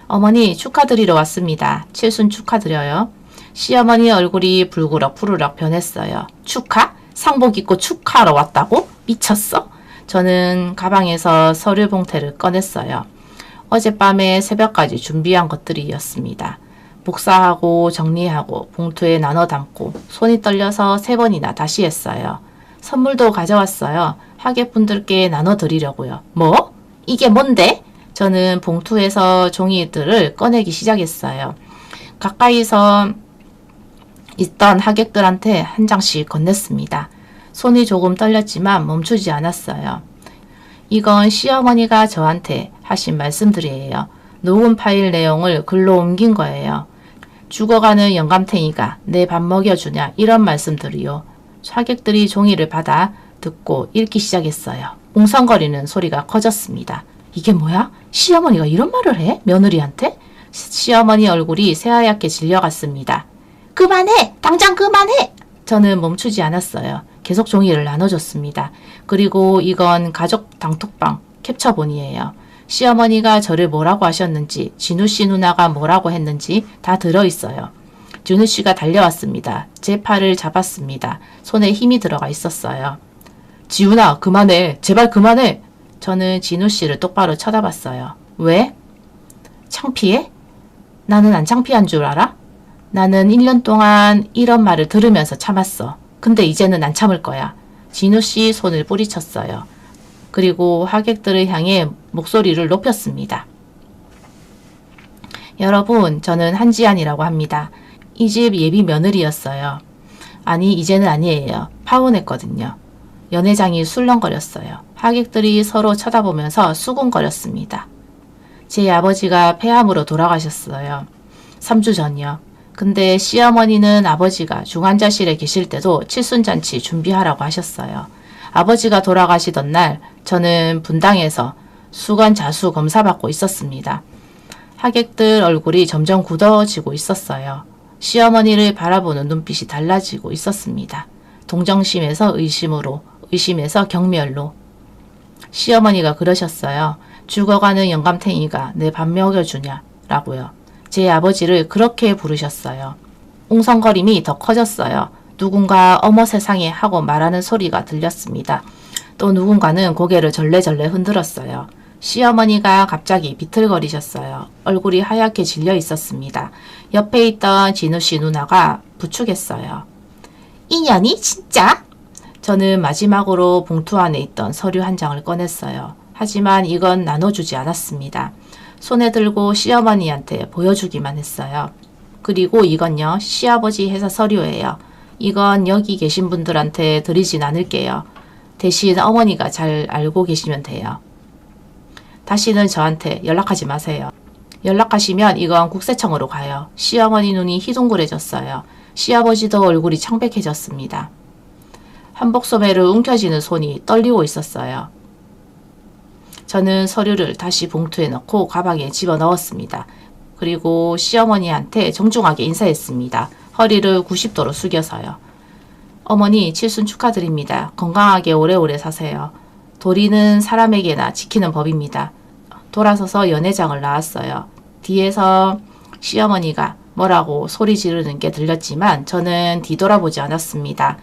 어머니 축하드리러 왔습니다. 칠순 축하드려요. 시어머니 얼굴이 불그럭 푸르럭 변했어요. 축하? 상복 입고 축하하러 왔다고? 미쳤어? 저는 가방에서 서류 봉투를 꺼냈어요. 어젯밤에 새벽까지 준비한 것들이었습니다. 복사하고 정리하고 봉투에 나눠 담고 손이 떨려서 3번이나 다시 했어요. 선물도 가져왔어요. 하객분들께 나눠드리려고요. 뭐? 이게 뭔데? 저는 봉투에서 종이들을 꺼내기 시작했어요. 가까이서 있던 하객들한테 한 장씩 건넸습니다. 손이 조금 떨렸지만 멈추지 않았어요. 이건 시어머니가 저한테 하신 말씀들이에요. 녹음 파일 내용을 글로 옮긴 거예요. 죽어가는 영감탱이가 내 밥 먹여주냐 이런 말씀들이요. 하객들이 종이를 받아 듣고 읽기 시작했어요. 웅성거리는 소리가 커졌습니다. 이게 뭐야? 시어머니가 이런 말을 해? 며느리한테? 시어머니 얼굴이 새하얗게 질려갔습니다. 그만해! 당장 그만해! 저는 멈추지 않았어요. 계속 종이를 나눠줬습니다. 그리고 이건 가족 단톡방 캡처본이에요. 시어머니가 저를 뭐라고 하셨는지, 진우 씨 누나가 뭐라고 했는지 다 들어있어요. 진우 씨가 달려왔습니다. 제 팔을 잡았습니다. 손에 힘이 들어가 있었어요. 지훈아, 그만해. 제발 그만해. 저는 진우 씨를 똑바로 쳐다봤어요. 왜? 창피해? 나는 안 창피한 줄 알아? 나는 1년 동안 이런 말을 들으면서 참았어. 근데 이제는 안 참을 거야. 진우 씨 손을 뿌리쳤어요. 그리고 하객들을 향해 목소리를 높였습니다. 여러분, 저는 한지안이라고 합니다. 이 집 예비 며느리였어요. 아니, 이제는 아니에요. 파혼했거든요. 연회장이 술렁거렸어요. 하객들이 서로 쳐다보면서 수군거렸습니다. 제 아버지가 폐암으로 돌아가셨어요. 3주 전이요. 근데 시어머니는 아버지가 중환자실에 계실 때도 칠순잔치 준비하라고 하셨어요. 아버지가 돌아가시던 날 저는 분당에서 수건 자수 검사받고 있었습니다. 하객들 얼굴이 점점 굳어지고 있었어요. 시어머니를 바라보는 눈빛이 달라지고 있었습니다. 동정심에서 의심으로, 의심에서 경멸로. 시어머니가 그러셨어요. 죽어가는 영감탱이가 내 밥 먹여주냐 라고요. 제 아버지를 그렇게 부르셨어요. 웅성거림이 더 커졌어요. 누군가 어머 세상에 하고 말하는 소리가 들렸습니다. 또 누군가는 고개를 절레절레 흔들었어요. 시어머니가 갑자기 비틀거리셨어요. 얼굴이 하얗게 질려 있었습니다. 옆에 있던 진우 씨 누나가 부축했어요. 인연이 진짜? 저는 마지막으로 봉투 안에 있던 서류 한 장을 꺼냈어요. 하지만 이건 나눠주지 않았습니다. 손에 들고 시어머니한테 보여주기만 했어요. 그리고 이건요, 시아버지 회사 서류예요. 이건 여기 계신 분들한테 드리진 않을게요. 대신 어머니가 잘 알고 계시면 돼요. 다시는 저한테 연락하지 마세요. 연락하시면 이건 국세청으로 가요. 시어머니 눈이 희둥그레졌어요. 시아버지도 얼굴이 창백해졌습니다. 한복 소매를 움켜쥐는 손이 떨리고 있었어요. 저는 서류를 다시 봉투에 넣고 가방에 집어넣었습니다. 그리고 시어머니한테 정중하게 인사했습니다. 허리를 90도로 숙여서요. 어머니, 칠순 축하드립니다. 건강하게 오래오래 사세요. 도리는 사람에게나 지키는 법입니다. 돌아서서 연회장을 나왔어요. 뒤에서 시어머니가 뭐라고 소리 지르는 게 들렸지만 저는 뒤돌아보지 않았습니다.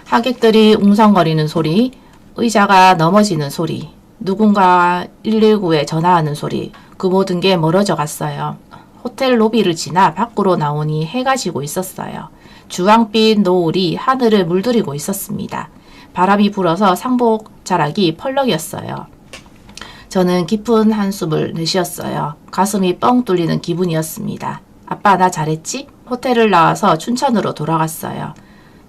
하객들이 웅성거리는 소리, 의자가 넘어지는 소리, 누군가 119에 전화하는 소리, 그 모든 게 멀어져 갔어요. 호텔 로비를 지나 밖으로 나오니 해가 지고 있었어요. 주황빛 노을이 하늘을 물들이고 있었습니다. 바람이 불어서 상복 자락이 펄럭였어요. 저는 깊은 한숨을 내쉬었어요. 가슴이 뻥 뚫리는 기분이었습니다. 아빠, 나 잘했지? 호텔을 나와서 춘천으로 돌아갔어요.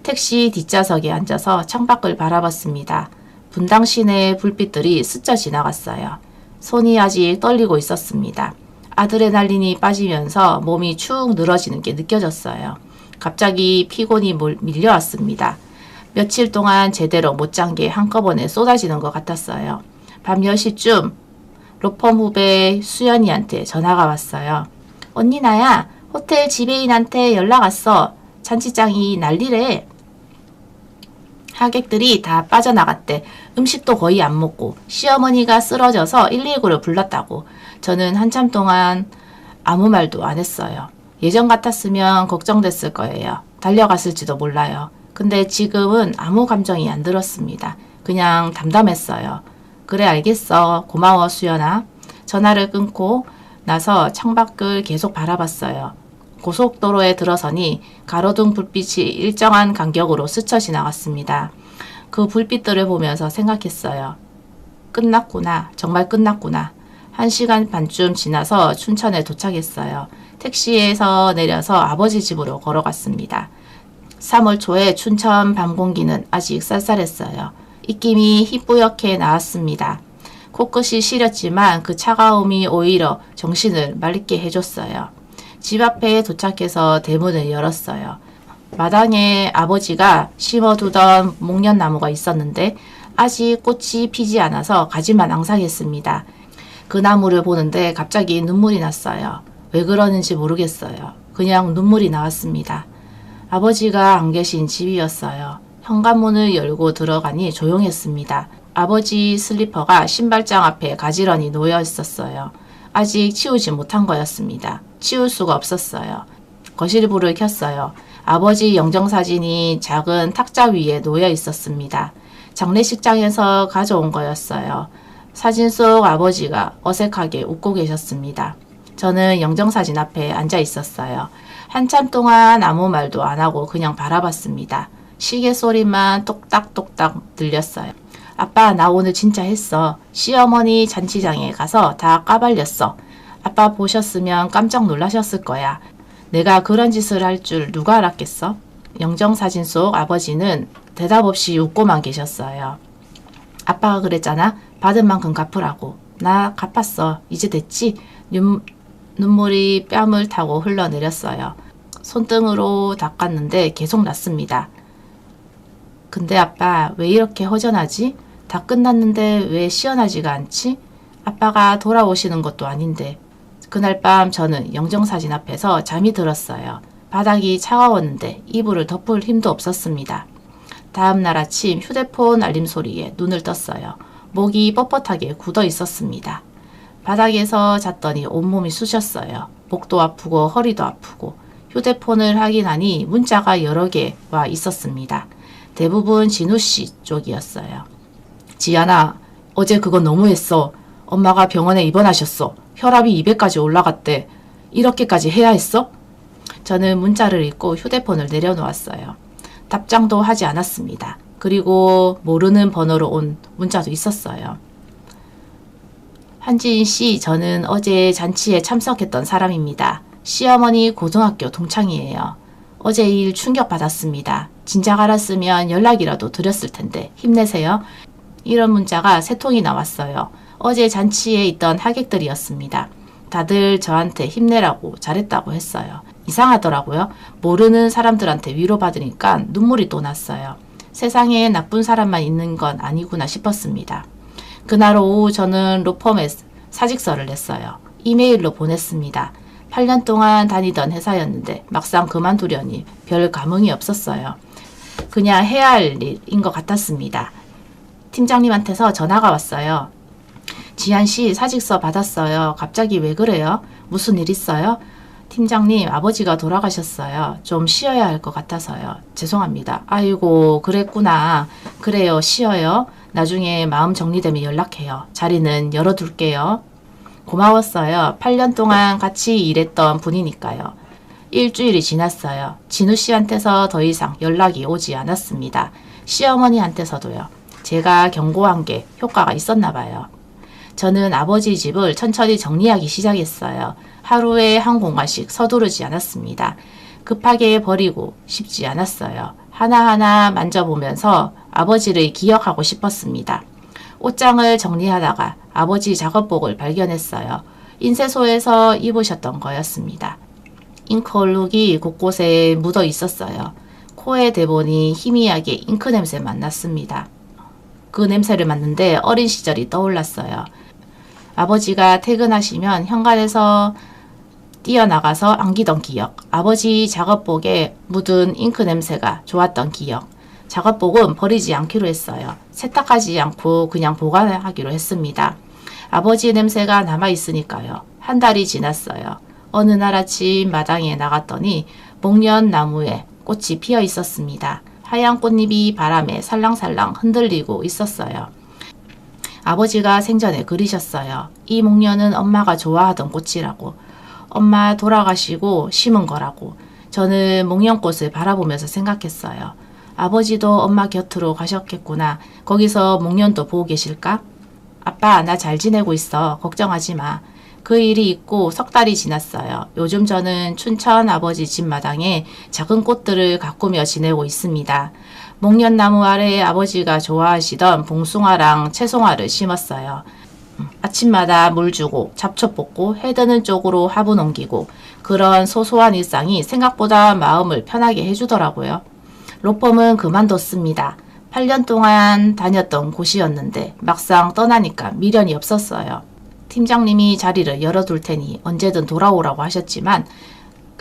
택시 뒷좌석에 앉아서 창밖을 바라봤습니다. 분당 시내의 불빛들이 스쳐 지나갔어요. 손이 아직 떨리고 있었습니다. 아드레날린이 빠지면서 몸이 축 늘어지는 게 느껴졌어요. 갑자기 피곤이 밀려왔습니다. 며칠 동안 제대로 못 잔 게 한꺼번에 쏟아지는 것 같았어요. 밤 10시쯤 로펌 후배 수연이한테 전화가 왔어요. 언니, 나야. 호텔 지배인한테 연락 왔어. 잔치장이 난리래. 하객들이 다 빠져나갔대. 음식도 거의 안 먹고 시어머니가 쓰러져서 119를 불렀다고. 저는 한참 동안 아무 말도 안 했어요. 예전 같았으면 걱정됐을 거예요. 달려갔을지도 몰라요. 근데 지금은 아무 감정이 안 들었습니다. 그냥 담담했어요. 그래, 알겠어. 고마워, 수연아. 전화를 끊고 나서 창밖을 계속 바라봤어요. 고속도로에 들어서니 가로등 불빛이 일정한 간격으로 스쳐 지나갔습니다. 그 불빛들을 보면서 생각했어요. 끝났구나. 정말 끝났구나. 1시간 반쯤 지나서 춘천에 도착했어요. 택시에서 내려서 아버지 집으로 걸어갔습니다. 3월 초에 춘천 밤 공기는 아직 쌀쌀했어요. 입김이 희뿌옇게 나왔습니다. 코끝이 시렸지만 그 차가움이 오히려 정신을 맑게 해줬어요. 집 앞에 도착해서 대문을 열었어요. 마당에 아버지가 심어두던 목련나무가 있었는데 아직 꽃이 피지 않아서 가지만 앙상했습니다. 그 나무를 보는데 갑자기 눈물이 났어요. 왜 그러는지 모르겠어요. 그냥 눈물이 나왔습니다. 아버지가 안 계신 집이었어요. 현관문을 열고 들어가니 조용했습니다. 아버지 슬리퍼가 신발장 앞에 가지런히 놓여 있었어요. 아직 치우지 못한 거였습니다. 치울 수가 없었어요. 거실불을 켰어요. 아버지 영정사진이 작은 탁자 위에 놓여 있었습니다. 장례식장에서 가져온 거였어요. 사진 속 아버지가 어색하게 웃고 계셨습니다. 저는 영정사진 앞에 앉아 있었어요. 한참 동안 아무 말도 안 하고 그냥 바라봤습니다. 시계 소리만 똑딱똑딱 들렸어요. 아빠, 나 오늘 진짜 했어. 시어머니 잔치장에 가서 다 까발렸어. 아빠 보셨으면 깜짝 놀라셨을 거야. 내가 그런 짓을 할 줄 누가 알았겠어? 영정사진 속 아버지는 대답 없이 웃고만 계셨어요. 아빠가 그랬잖아. 받은 만큼 갚으라고. 나 갚았어. 이제 됐지? 눈물이 뺨을 타고 흘러내렸어요. 손등으로 닦았는데 계속 났습니다. 근데 아빠, 왜 이렇게 허전하지? 다 끝났는데 왜 시원하지가 않지? 아빠가 돌아오시는 것도 아닌데. 그날 밤 저는 영정사진 앞에서 잠이 들었어요. 바닥이 차가웠는데 이불을 덮을 힘도 없었습니다. 다음 날 아침 휴대폰 알림 소리에 눈을 떴어요. 목이 뻣뻣하게 굳어 있었습니다. 바닥에서 잤더니 온몸이 쑤셨어요. 목도 아프고 허리도 아프고. 휴대폰을 확인하니 문자가 여러 개 와 있었습니다. 대부분 진우씨 쪽이었어요. 지연아, 어제 그거 너무했어. 엄마가 병원에 입원하셨어. 혈압이 200까지 올라갔대. 이렇게까지 해야 했어? 저는 문자를 읽고 휴대폰을 내려놓았어요. 답장도 하지 않았습니다. 그리고 모르는 번호로 온 문자도 있었어요. 한지인 씨, 저는 어제 잔치에 참석했던 사람입니다. 시어머니 고등학교 동창이에요. 어제 일 충격받았습니다. 진작 알았으면 연락이라도 드렸을 텐데 힘내세요. 이런 문자가 3통이 나왔어요. 어제 잔치에 있던 하객들이었습니다. 다들 저한테 힘내라고 잘했다고 했어요. 이상하더라고요. 모르는 사람들한테 위로받으니까 눈물이 또 났어요. 세상에 나쁜 사람만 있는 건 아니구나 싶었습니다. 그날 오후 저는 로펌에 사직서를 냈어요. 이메일로 보냈습니다. 8년 동안 다니던 회사였는데 막상 그만두려니 별 감흥이 없었어요. 그냥 해야 할 일인 것 같았습니다. 팀장님한테서 전화가 왔어요. 지한씨 사직서 받았어요. 갑자기 왜 그래요? 무슨 일 있어요? 팀장님, 아버지가 돌아가셨어요. 좀 쉬어야 할 것 같아서요. 죄송합니다. 아이고, 그랬구나. 그래요, 쉬어요. 나중에 마음 정리되면 연락해요. 자리는 열어둘게요. 고마웠어요. 8년 동안 같이 일했던 분이니까요. 일주일이 지났어요. 진우 씨한테서 더 이상 연락이 오지 않았습니다. 시어머니한테서도요. 제가 경고한 게 효과가 있었나 봐요. 저는 아버지 집을 천천히 정리하기 시작했어요. 하루에 한 공간씩 서두르지 않았습니다. 급하게 버리고 싶지 않았어요. 하나하나 만져보면서 아버지를 기억하고 싶었습니다. 옷장을 정리하다가 아버지 작업복을 발견했어요. 인쇄소에서 입으셨던 거였습니다. 잉크 얼룩이 곳곳에 묻어 있었어요. 코에 대보니 희미하게 잉크 냄새 맡났습니다. 그 냄새를 맡는데 어린 시절이 떠올랐어요. 아버지가 퇴근하시면 현관에서 뛰어나가서 안기던 기억, 아버지 작업복에 묻은 잉크 냄새가 좋았던 기억. 작업복은 버리지 않기로 했어요. 세탁하지 않고 그냥 보관하기로 했습니다. 아버지 냄새가 남아있으니까요. 한 달이 지났어요. 어느 날 아침 마당에 나갔더니 목련 나무에 꽃이 피어 있었습니다. 하얀 꽃잎이 바람에 살랑살랑 흔들리고 있었어요. 아버지가 생전에 그리셨어요. 이 목련은 엄마가 좋아하던 꽃이라고. 엄마 돌아가시고 심은 거라고. 저는 목련꽃을 바라보면서 생각했어요. 아버지도 엄마 곁으로 가셨겠구나. 거기서 목련도 보고 계실까? 아빠, 나 잘 지내고 있어. 걱정하지 마. 그 일이 있고 석 달이 지났어요. 요즘 저는 춘천 아버지 집 마당에 작은 꽃들을 가꾸며 지내고 있습니다. 목련나무 아래에 아버지가 좋아하시던 봉숭아랑 채송화를 심었어요. 아침마다 물 주고 잡초 뽑고 해 드는 쪽으로 화분 옮기고 그런 소소한 일상이 생각보다 마음을 편하게 해주더라고요. 로펌은 그만뒀습니다. 8년 동안 다녔던 곳이었는데 막상 떠나니까 미련이 없었어요. 팀장님이 자리를 열어둘 테니 언제든 돌아오라고 하셨지만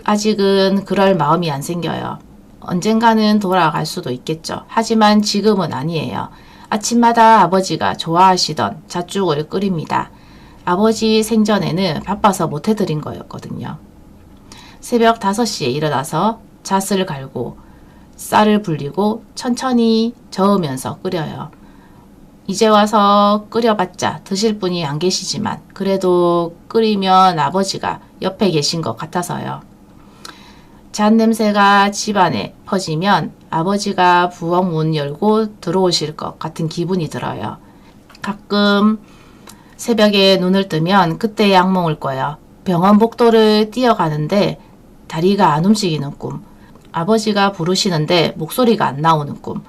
아직은 그럴 마음이 안 생겨요. 언젠가는 돌아갈 수도 있겠죠. 하지만 지금은 아니에요. 아침마다 아버지가 좋아하시던 잣죽을 끓입니다. 아버지 생전에는 바빠서 못 해드린 거였거든요. 새벽 5시에 일어나서 잣을 갈고 쌀을 불리고 천천히 저으면서 끓여요. 이제 와서 끓여봤자 드실 분이 안 계시지만 그래도 끓이면 아버지가 옆에 계신 것 같아서요. 잣 냄새가 집안에 퍼지면 아버지가 부엌 문 열고 들어오실 것 같은 기분이 들어요. 가끔 새벽에 눈을 뜨면 그때 악몽을 꿔요. 병원 복도를 뛰어가는데 다리가 안 움직이는 꿈. 아버지가 부르시는데 목소리가 안 나오는 꿈.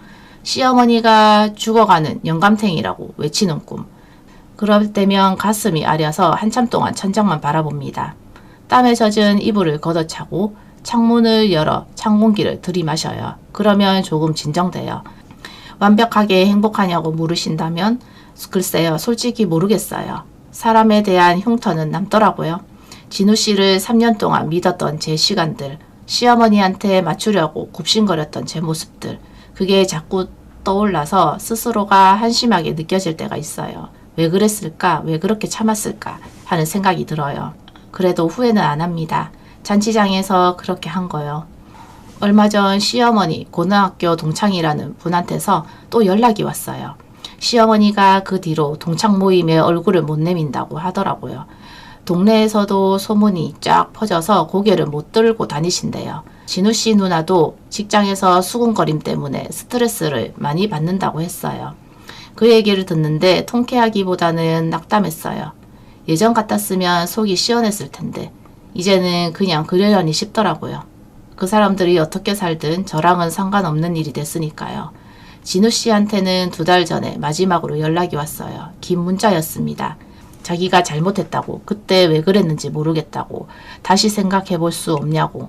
시어머니가 죽어가는 영감탱이라고 외치는 꿈. 그럴 때면 가슴이 아려서 한참 동안 천장만 바라봅니다. 땀에 젖은 이불을 걷어차고 창문을 열어 찬 공기를 들이마셔요. 그러면 조금 진정돼요. 완벽하게 행복하냐고 물으신다면 글쎄요, 솔직히 모르겠어요. 사람에 대한 흉터는 남더라고요. 진우 씨를 3년 동안 믿었던 제 시간들, 시어머니한테 맞추려고 굽신거렸던 제 모습들, 그게 자꾸 떠올라서 스스로가 한심하게 느껴질 때가 있어요. 왜 그랬을까? 왜 그렇게 참았을까? 하는 생각이 들어요. 그래도 후회는 안 합니다. 잔치장에서 그렇게 한 거요. 얼마 전 시어머니 고등학교 동창이라는 분한테서 또 연락이 왔어요. 시어머니가 그 뒤로 동창 모임에 얼굴을 못 내민다고 하더라고요. 동네에서도 소문이 쫙 퍼져서 고개를 못 들고 다니신대요. 진우 씨 누나도 직장에서 수군거림 때문에 스트레스를 많이 받는다고 했어요. 그 얘기를 듣는데 통쾌하기보다는 낙담했어요. 예전 같았으면 속이 시원했을 텐데 이제는 그냥 그러려니 싶더라고요. 그 사람들이 어떻게 살든 저랑은 상관없는 일이 됐으니까요. 진우 씨한테는 2달 전에 마지막으로 연락이 왔어요. 긴 문자였습니다. 자기가 잘못했다고, 그때 왜 그랬는지 모르겠다고, 다시 생각해 볼 수 없냐고,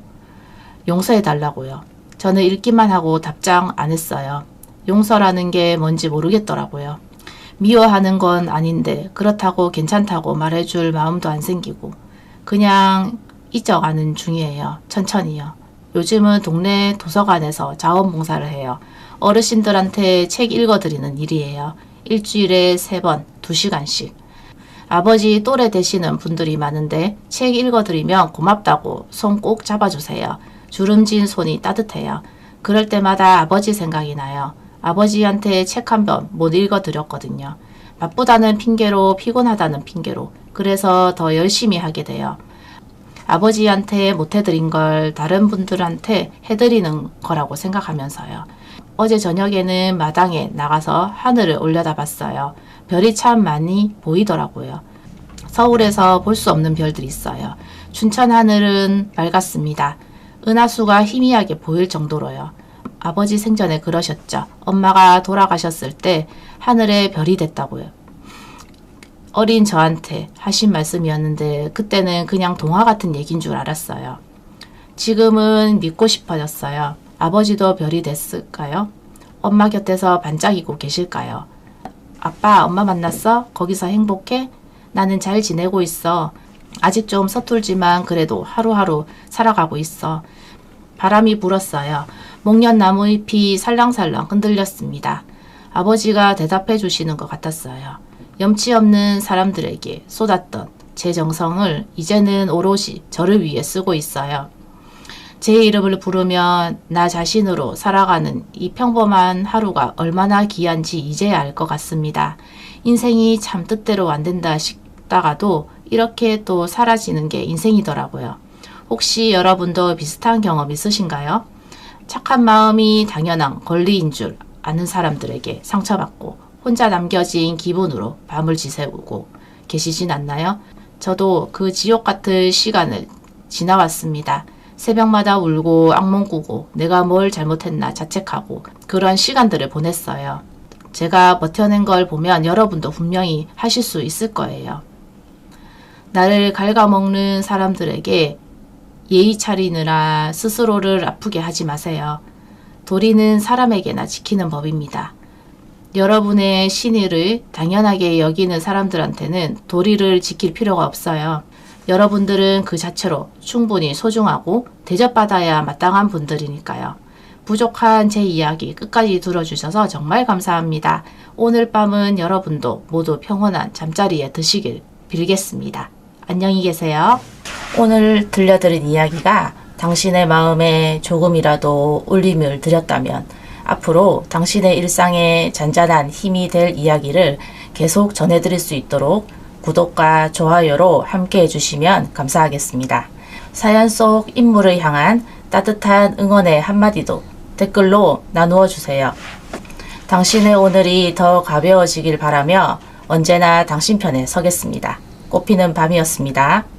용서해 달라고요. 저는 읽기만 하고 답장 안 했어요. 용서라는 게 뭔지 모르겠더라고요. 미워하는 건 아닌데 그렇다고 괜찮다고 말해줄 마음도 안 생기고 그냥 잊어가는 중이에요. 천천히요. 요즘은 동네 도서관에서 자원봉사를 해요. 어르신들한테 책 읽어드리는 일이에요. 일주일에 3번, 2시간씩. 아버지 또래 되시는 분들이 많은데 책 읽어드리면 고맙다고 손 꼭 잡아주세요. 주름진 손이 따뜻해요. 그럴 때마다 아버지 생각이 나요. 아버지한테 책 한 번 못 읽어드렸거든요. 바쁘다는 핑계로 피곤하다는 핑계로 그래서 더 열심히 하게 돼요. 아버지한테 못 해드린 걸 다른 분들한테 해드리는 거라고 생각하면서요. 어제 저녁에는 마당에 나가서 하늘을 올려다봤어요. 별이 참 많이 보이더라고요. 서울에서 볼 수 없는 별들이 있어요. 춘천 하늘은 맑았습니다. 은하수가 희미하게 보일 정도로요. 아버지 생전에 그러셨죠. 엄마가 돌아가셨을 때 하늘에 별이 됐다고요. 어린 저한테 하신 말씀이었는데 그때는 그냥 동화 같은 얘기인 줄 알았어요. 지금은 믿고 싶어졌어요. 아버지도 별이 됐을까요? 엄마 곁에서 반짝이고 계실까요? 아빠, 엄마 만났어? 거기서 행복해? 나는 잘 지내고 있어. 아직 좀 서툴지만 그래도 하루하루 살아가고 있어. 바람이 불었어요. 목련 나무잎이 살랑살랑 흔들렸습니다. 아버지가 대답해 주시는 것 같았어요. 염치 없는 사람들에게 쏟았던 제 정성을 이제는 오롯이 저를 위해 쓰고 있어요. 제 이름을 부르면 나 자신으로 살아가는 이 평범한 하루가 얼마나 귀한지 이제야 알 것 같습니다. 인생이 참 뜻대로 안 된다 싶다가도 이렇게 또 사라지는 게 인생이더라고요. 혹시 여러분도 비슷한 경험 있으신가요? 착한 마음이 당연한 권리인 줄 아는 사람들에게 상처받고 혼자 남겨진 기분으로 밤을 지새우고 계시진 않나요? 저도 그 지옥 같은 시간을 지나왔습니다. 새벽마다 울고 악몽 꾸고 내가 뭘 잘못했나 자책하고 그런 시간들을 보냈어요. 제가 버텨낸 걸 보면 여러분도 분명히 하실 수 있을 거예요. 나를 갉아먹는 사람들에게 예의 차리느라 스스로를 아프게 하지 마세요. 도리는 사람에게나 지키는 법입니다. 여러분의 신의를 당연하게 여기는 사람들한테는 도리를 지킬 필요가 없어요. 여러분들은 그 자체로 충분히 소중하고 대접받아야 마땅한 분들이니까요. 부족한 제 이야기 끝까지 들어주셔서 정말 감사합니다. 오늘 밤은 여러분도 모두 평온한 잠자리에 드시길 빌겠습니다. 안녕히 계세요. 오늘 들려드린 이야기가 당신의 마음에 조금이라도 울림을 드렸다면 앞으로 당신의 일상에 잔잔한 힘이 될 이야기를 계속 전해드릴 수 있도록 구독과 좋아요로 함께 해주시면 감사하겠습니다. 사연 속 인물을 향한 따뜻한 응원의 한마디도 댓글로 나누어 주세요. 당신의 오늘이 더 가벼워지길 바라며 언제나 당신 편에 서겠습니다. 꽃피는 밤이었습니다.